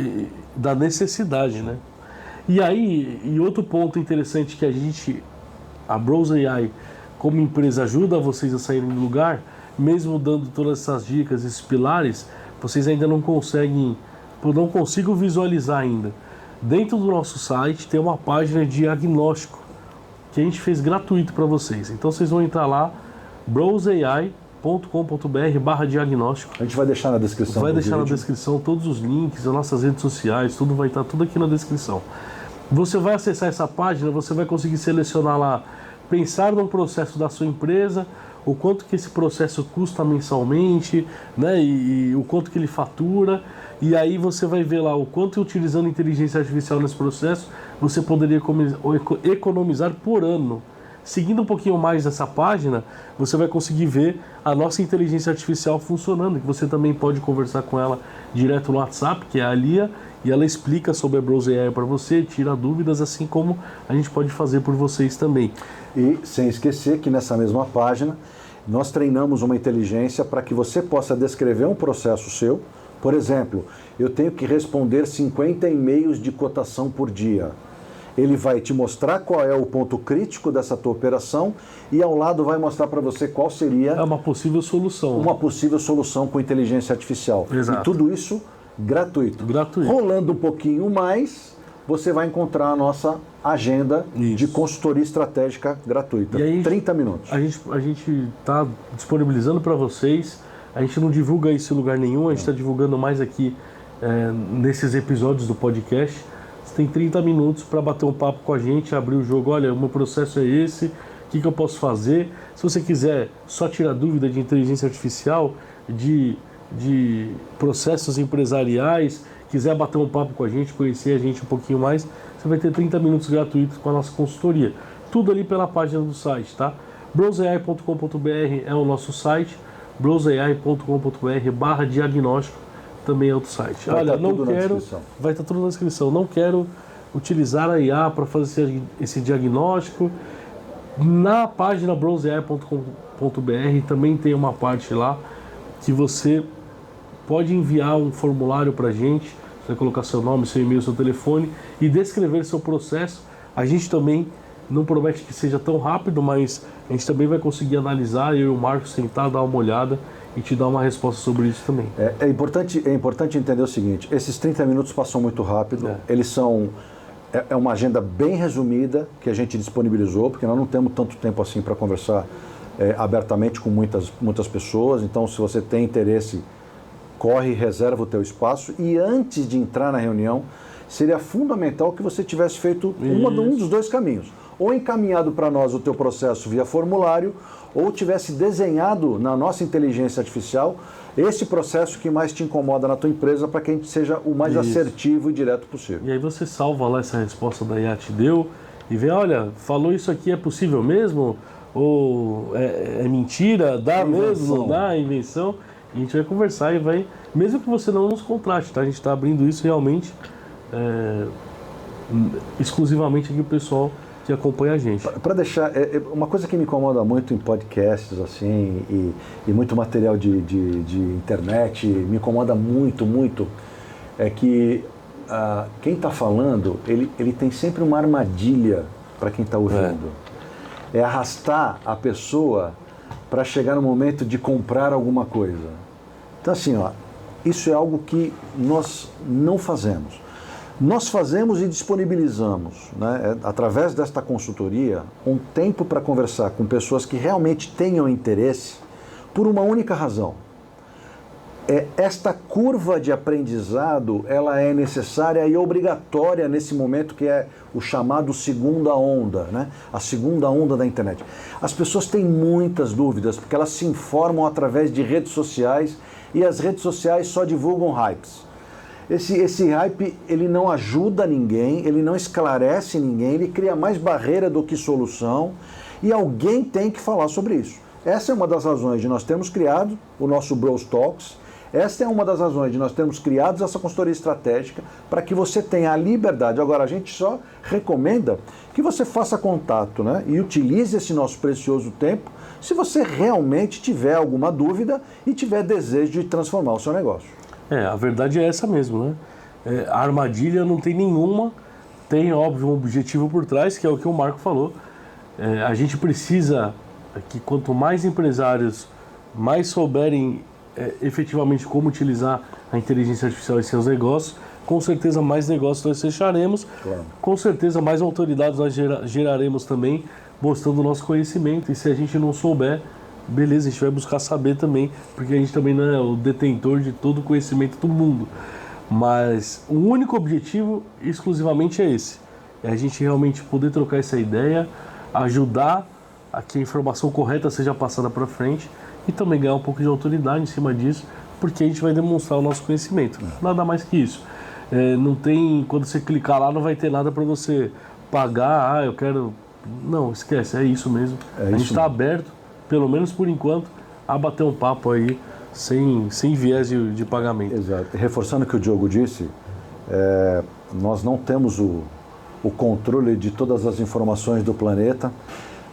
da necessidade, né? E aí, outro ponto interessante que a Brose AI, como empresa, ajuda vocês a saírem do lugar, mesmo dando todas essas dicas, esses pilares, vocês ainda não consigo visualizar ainda. Dentro do nosso site tem uma página de diagnóstico que a gente fez gratuito para vocês. Então vocês vão entrar lá, broseai.com.br/diagnóstico. A gente vai deixar na descrição. Vai deixar na descrição todos os links, as nossas redes sociais, tudo vai estar tudo aqui na descrição. Você vai acessar essa página, você vai conseguir selecionar lá, pensar no processo da sua empresa, o quanto que esse processo custa mensalmente, né, e o quanto que ele fatura, e aí você vai ver lá o quanto, utilizando inteligência artificial nesse processo, você poderia economizar por ano. Seguindo um pouquinho mais dessa página, você vai conseguir ver a nossa inteligência artificial funcionando, que você também pode conversar com ela direto no WhatsApp, que é a Lia, e ela explica sobre a Brose AI para você, tira dúvidas, assim como a gente pode fazer por vocês também. E sem esquecer que nessa mesma página nós treinamos uma inteligência para que você possa descrever um processo seu. Por exemplo, eu tenho que responder 50 e-mails de cotação por dia. Ele vai te mostrar qual é o ponto crítico dessa tua operação e ao lado vai mostrar para você qual seria uma possível solução. Uma possível solução com inteligência artificial. Exato. E tudo isso gratuito. Gratuito. Rolando um pouquinho mais, você vai encontrar a nossa agenda de consultoria estratégica gratuita. E aí, 30 minutos. A gente está disponibilizando para vocês. A gente não divulga isso em lugar nenhum, a gente está divulgando mais aqui nesses episódios do podcast. Você tem 30 minutos para bater um papo com a gente, abrir o jogo. Olha, o meu processo é esse, o que eu posso fazer? Se você quiser só tirar dúvida de inteligência artificial, de processos empresariais, quiser bater um papo com a gente, conhecer a gente um pouquinho mais, você vai ter 30 minutos gratuitos com a nossa consultoria. Tudo ali pela página do site, tá? broseai.com.br é o nosso site, broseai.com.br/diagnóstico também é outro site. Olha, vai estar tudo na descrição. Não quero utilizar a IA para fazer esse diagnóstico. Na página broseai.com.br também tem uma parte lá que você pode enviar um formulário para a gente, você vai colocar seu nome, seu e-mail, seu telefone e descrever seu processo. A gente também não promete que seja tão rápido, mas a gente também vai conseguir analisar, eu e o Marcos tentar dar uma olhada e te dar uma resposta sobre isso também. É importante entender o seguinte, esses 30 minutos passam muito rápido, eles são... É uma agenda bem resumida que a gente disponibilizou, porque nós não temos tanto tempo assim para conversar abertamente com muitas pessoas. Então, se você tem interesse, corre e reserva o teu espaço. E antes de entrar na reunião, seria fundamental que você tivesse feito um dos dois caminhos. Ou encaminhado para nós o teu processo via formulário, ou tivesse desenhado na nossa inteligência artificial esse processo que mais te incomoda na tua empresa para que a gente seja o mais assertivo e direto possível. E aí você salva lá essa resposta da IA te deu e vê, olha, falou isso aqui, é possível mesmo? Ou é mentira? Dá mesmo? Não dá? Invenção? E a gente vai conversar e vai... Mesmo que você não nos contrate, tá? A gente está abrindo isso realmente exclusivamente aqui o pessoal que acompanha a gente. Para deixar, uma coisa que me incomoda muito em podcasts assim e muito material de internet, me incomoda muito, é que quem está falando, ele tem sempre uma armadilha para quem está ouvindo. É arrastar a pessoa para chegar no momento de comprar alguma coisa. Então assim, isso é algo que nós não fazemos. Nós fazemos e disponibilizamos, né, através desta consultoria, um tempo para conversar com pessoas que realmente tenham interesse por uma única razão. Esta curva de aprendizado, ela é necessária e obrigatória nesse momento que é o chamado segunda onda, né, a segunda onda da internet. As pessoas têm muitas dúvidas porque elas se informam através de redes sociais e as redes sociais só divulgam hypes. Esse hype, ele não ajuda ninguém, ele não esclarece ninguém, ele cria mais barreira do que solução e alguém tem que falar sobre isso. Essa é uma das razões de nós termos criado o nosso Bros Talks, Esta é uma das razões de nós termos criado essa consultoria estratégica para que você tenha a liberdade. Agora, a gente só recomenda que você faça contato, né, e utilize esse nosso precioso tempo se você realmente tiver alguma dúvida e tiver desejo de transformar o seu negócio. A verdade é essa mesmo, né? A armadilha não tem nenhuma, tem, óbvio, um objetivo por trás, que é o que o Marco falou. A gente precisa que quanto mais empresários mais souberem efetivamente como utilizar a inteligência artificial em seus negócios, com certeza mais negócios nós fecharemos, claro. Com certeza mais autoridades nós geraremos também, mostrando o nosso conhecimento. E se a gente não souber, beleza, a gente vai buscar saber também, porque a gente também não é o detentor de todo o conhecimento do mundo. Mas o único objetivo exclusivamente é esse, é a gente realmente poder trocar essa ideia, ajudar a que a informação correta seja passada para frente e também ganhar um pouco de autoridade em cima disso, porque a gente vai demonstrar o nosso conhecimento, nada mais que isso. Não tem, quando você clicar lá, não vai ter nada para você pagar, eu quero... Não, esquece, é isso mesmo. A gente está aberto, pelo menos por enquanto, a bater um papo aí, sem viés de pagamento. Exato. Reforçando o que o Diogo disse, nós não temos o controle de todas as informações do planeta,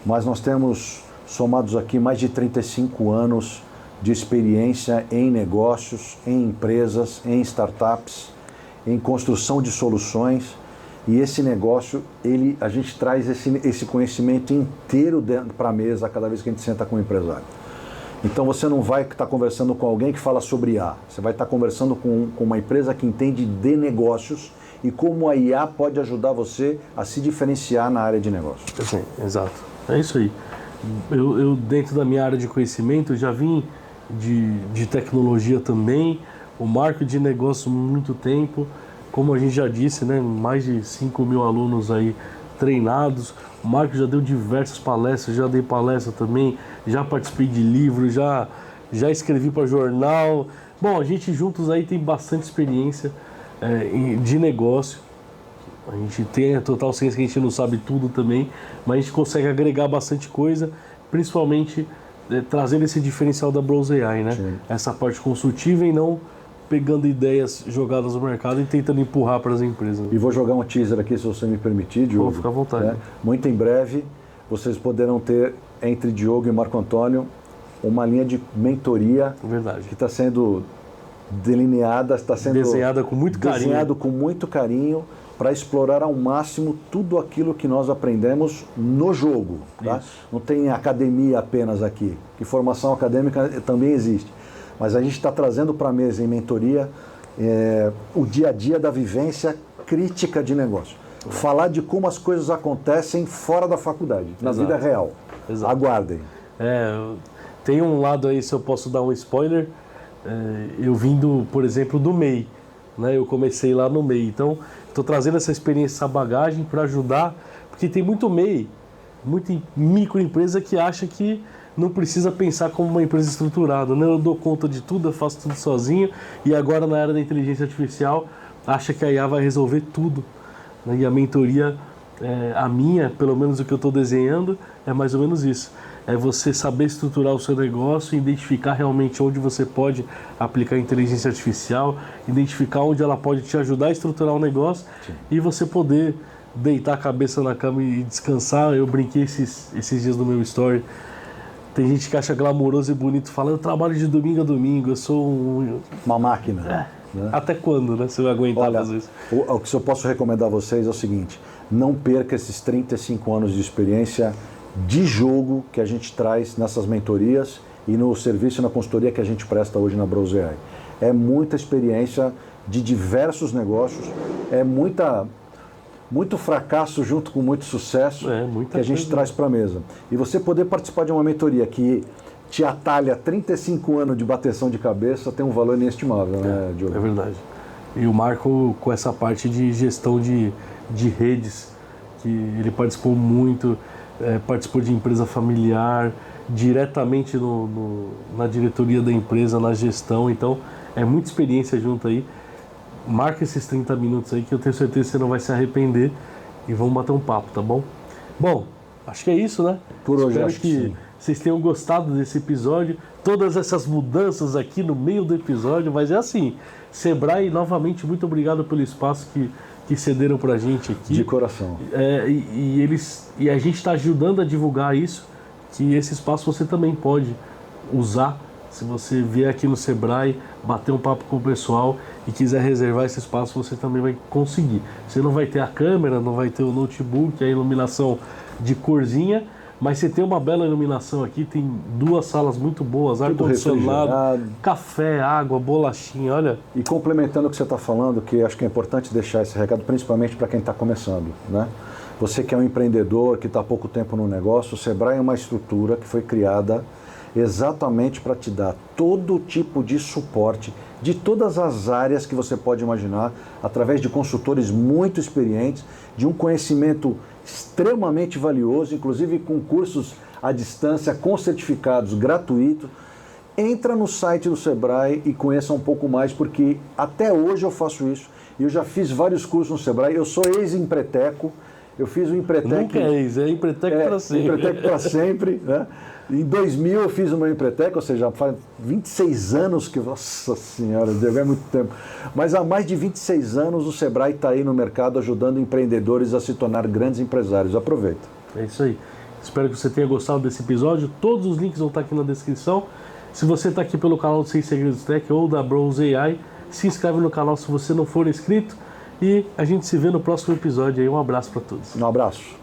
mas nós temos, somados aqui, mais de 35 anos de experiência em negócios, em empresas, em startups, em construção de soluções. E esse negócio, a gente traz esse conhecimento inteiro para a mesa cada vez que a gente senta com um empresário. Então você não vai estar conversando com alguém que fala sobre IA, você vai estar conversando com uma empresa que entende de negócios e como a IA pode ajudar você a se diferenciar na área de negócio. Sim, exato. É isso aí. Eu dentro da minha área de conhecimento, já vim de tecnologia também, o Marco de negócio há muito tempo, como a gente já disse, né, mais de 5 mil alunos aí treinados. O Marco já deu diversas palestras, já dei palestra também, já participei de livros, já escrevi para jornal. Bom, a gente juntos aí tem bastante experiência de negócio. A gente tem a total ciência que a gente não sabe tudo também, mas a gente consegue agregar bastante coisa, principalmente trazendo esse diferencial da Brose AI, né? Sim. Essa parte consultiva e não pegando ideias jogadas no mercado e tentando empurrar para as empresas. E vou jogar um teaser aqui, se você me permitir, Diogo. Vou ficar à vontade. Né? Muito em breve, vocês poderão ter, entre Diogo e Marco Antônio, uma linha de mentoria. Verdade. Que está sendo delineada, está sendo desenhada com muito carinho. Desenhado com muito carinho para explorar ao máximo tudo aquilo que nós aprendemos no jogo. Tá? Não tem academia apenas aqui, que formação acadêmica também existe. Mas a gente está trazendo para a mesa em mentoria o dia a dia da vivência crítica de negócio. Falar de como as coisas acontecem fora da faculdade, na vida real. Exato. Aguardem. Tem um lado aí, se eu posso dar um spoiler, eu vim, por exemplo, do MEI. Né? Eu comecei lá no MEI. Então, estou trazendo essa experiência, essa bagagem para ajudar, porque tem muito MEI, muita microempresa que acha que não precisa pensar como uma empresa estruturada, né? Eu dou conta de tudo, eu faço tudo sozinho, e agora na era da inteligência artificial acha que a IA vai resolver tudo, né? E a mentoria, a minha, pelo menos o que eu estou desenhando, é mais ou menos isso. É você saber estruturar o seu negócio, identificar realmente onde você pode aplicar a inteligência artificial, identificar onde ela pode te ajudar a estruturar o negócio. Sim. E você poder deitar a cabeça na cama e descansar. Eu brinquei esses dias no meu story. Tem gente que acha glamouroso e bonito, fala, eu trabalho de domingo a domingo, eu sou uma máquina. Né? Até quando, né? Você vai aguentar fazer isso? O que eu posso recomendar a vocês é o seguinte, não perca esses 35 anos de experiência de jogo que a gente traz nessas mentorias e no serviço e na consultoria que a gente presta hoje na Brose AI. É muita experiência de diversos negócios, muito fracasso junto com muito sucesso que a gente traz para a mesa. E você poder participar de uma mentoria que te atalha 35 anos de bateção de cabeça tem um valor inestimável, né, Diogo? É verdade. E o Marco, com essa parte de gestão de redes, que ele participou muito, participou de empresa familiar, diretamente na diretoria da empresa, na gestão, então é muita experiência junto aí. Marca esses 30 minutos aí que eu tenho certeza que você não vai se arrepender e vamos bater um papo, tá bom? Bom, acho que é isso, né? Por hoje acho que sim. vocês tenham gostado desse episódio, todas essas mudanças aqui no meio do episódio, mas é assim, Sebrae, novamente, muito obrigado pelo espaço que cederam pra gente aqui. De coração. E a gente está ajudando a divulgar isso, que esse espaço você também pode usar. Se você vier aqui no Sebrae, bater um papo com o pessoal e quiser reservar esse espaço, você também vai conseguir. Você não vai ter a câmera, não vai ter o notebook, a iluminação de corzinha, mas você tem uma bela iluminação aqui, tem 2 salas muito boas, ar-condicionado, café, água, bolachinha, olha. E complementando o que você está falando, que acho que é importante deixar esse recado, principalmente para quem está começando, né? Você que é um empreendedor, que está há pouco tempo no negócio, o Sebrae é uma estrutura que foi criada exatamente para te dar todo tipo de suporte de todas as áreas que você pode imaginar, através de consultores muito experientes, de um conhecimento extremamente valioso, inclusive com cursos à distância, com certificados gratuitos. Entra no site do Sebrae e conheça um pouco mais, porque até hoje eu faço isso. Eu já fiz vários cursos no Sebrae, eu sou ex-Empreteco. Eu fiz o Empretec... Nunca é isso, é Empretec para sempre. Empretec para sempre, né? Em 2000 eu fiz o meu Empretec, ou seja, faz 26 anos que... Nossa Senhora, Diego, é muito tempo. Mas há mais de 26 anos o Sebrae está aí no mercado ajudando empreendedores a se tornar grandes empresários. Aproveita. É isso aí. Espero que você tenha gostado desse episódio. Todos os links vão estar aqui na descrição. Se você está aqui pelo canal do 6 Segredos Tech ou da Brose AI, se inscreve no canal se você não for inscrito. E a gente se vê no próximo episódio aí. Um abraço para todos. Um abraço.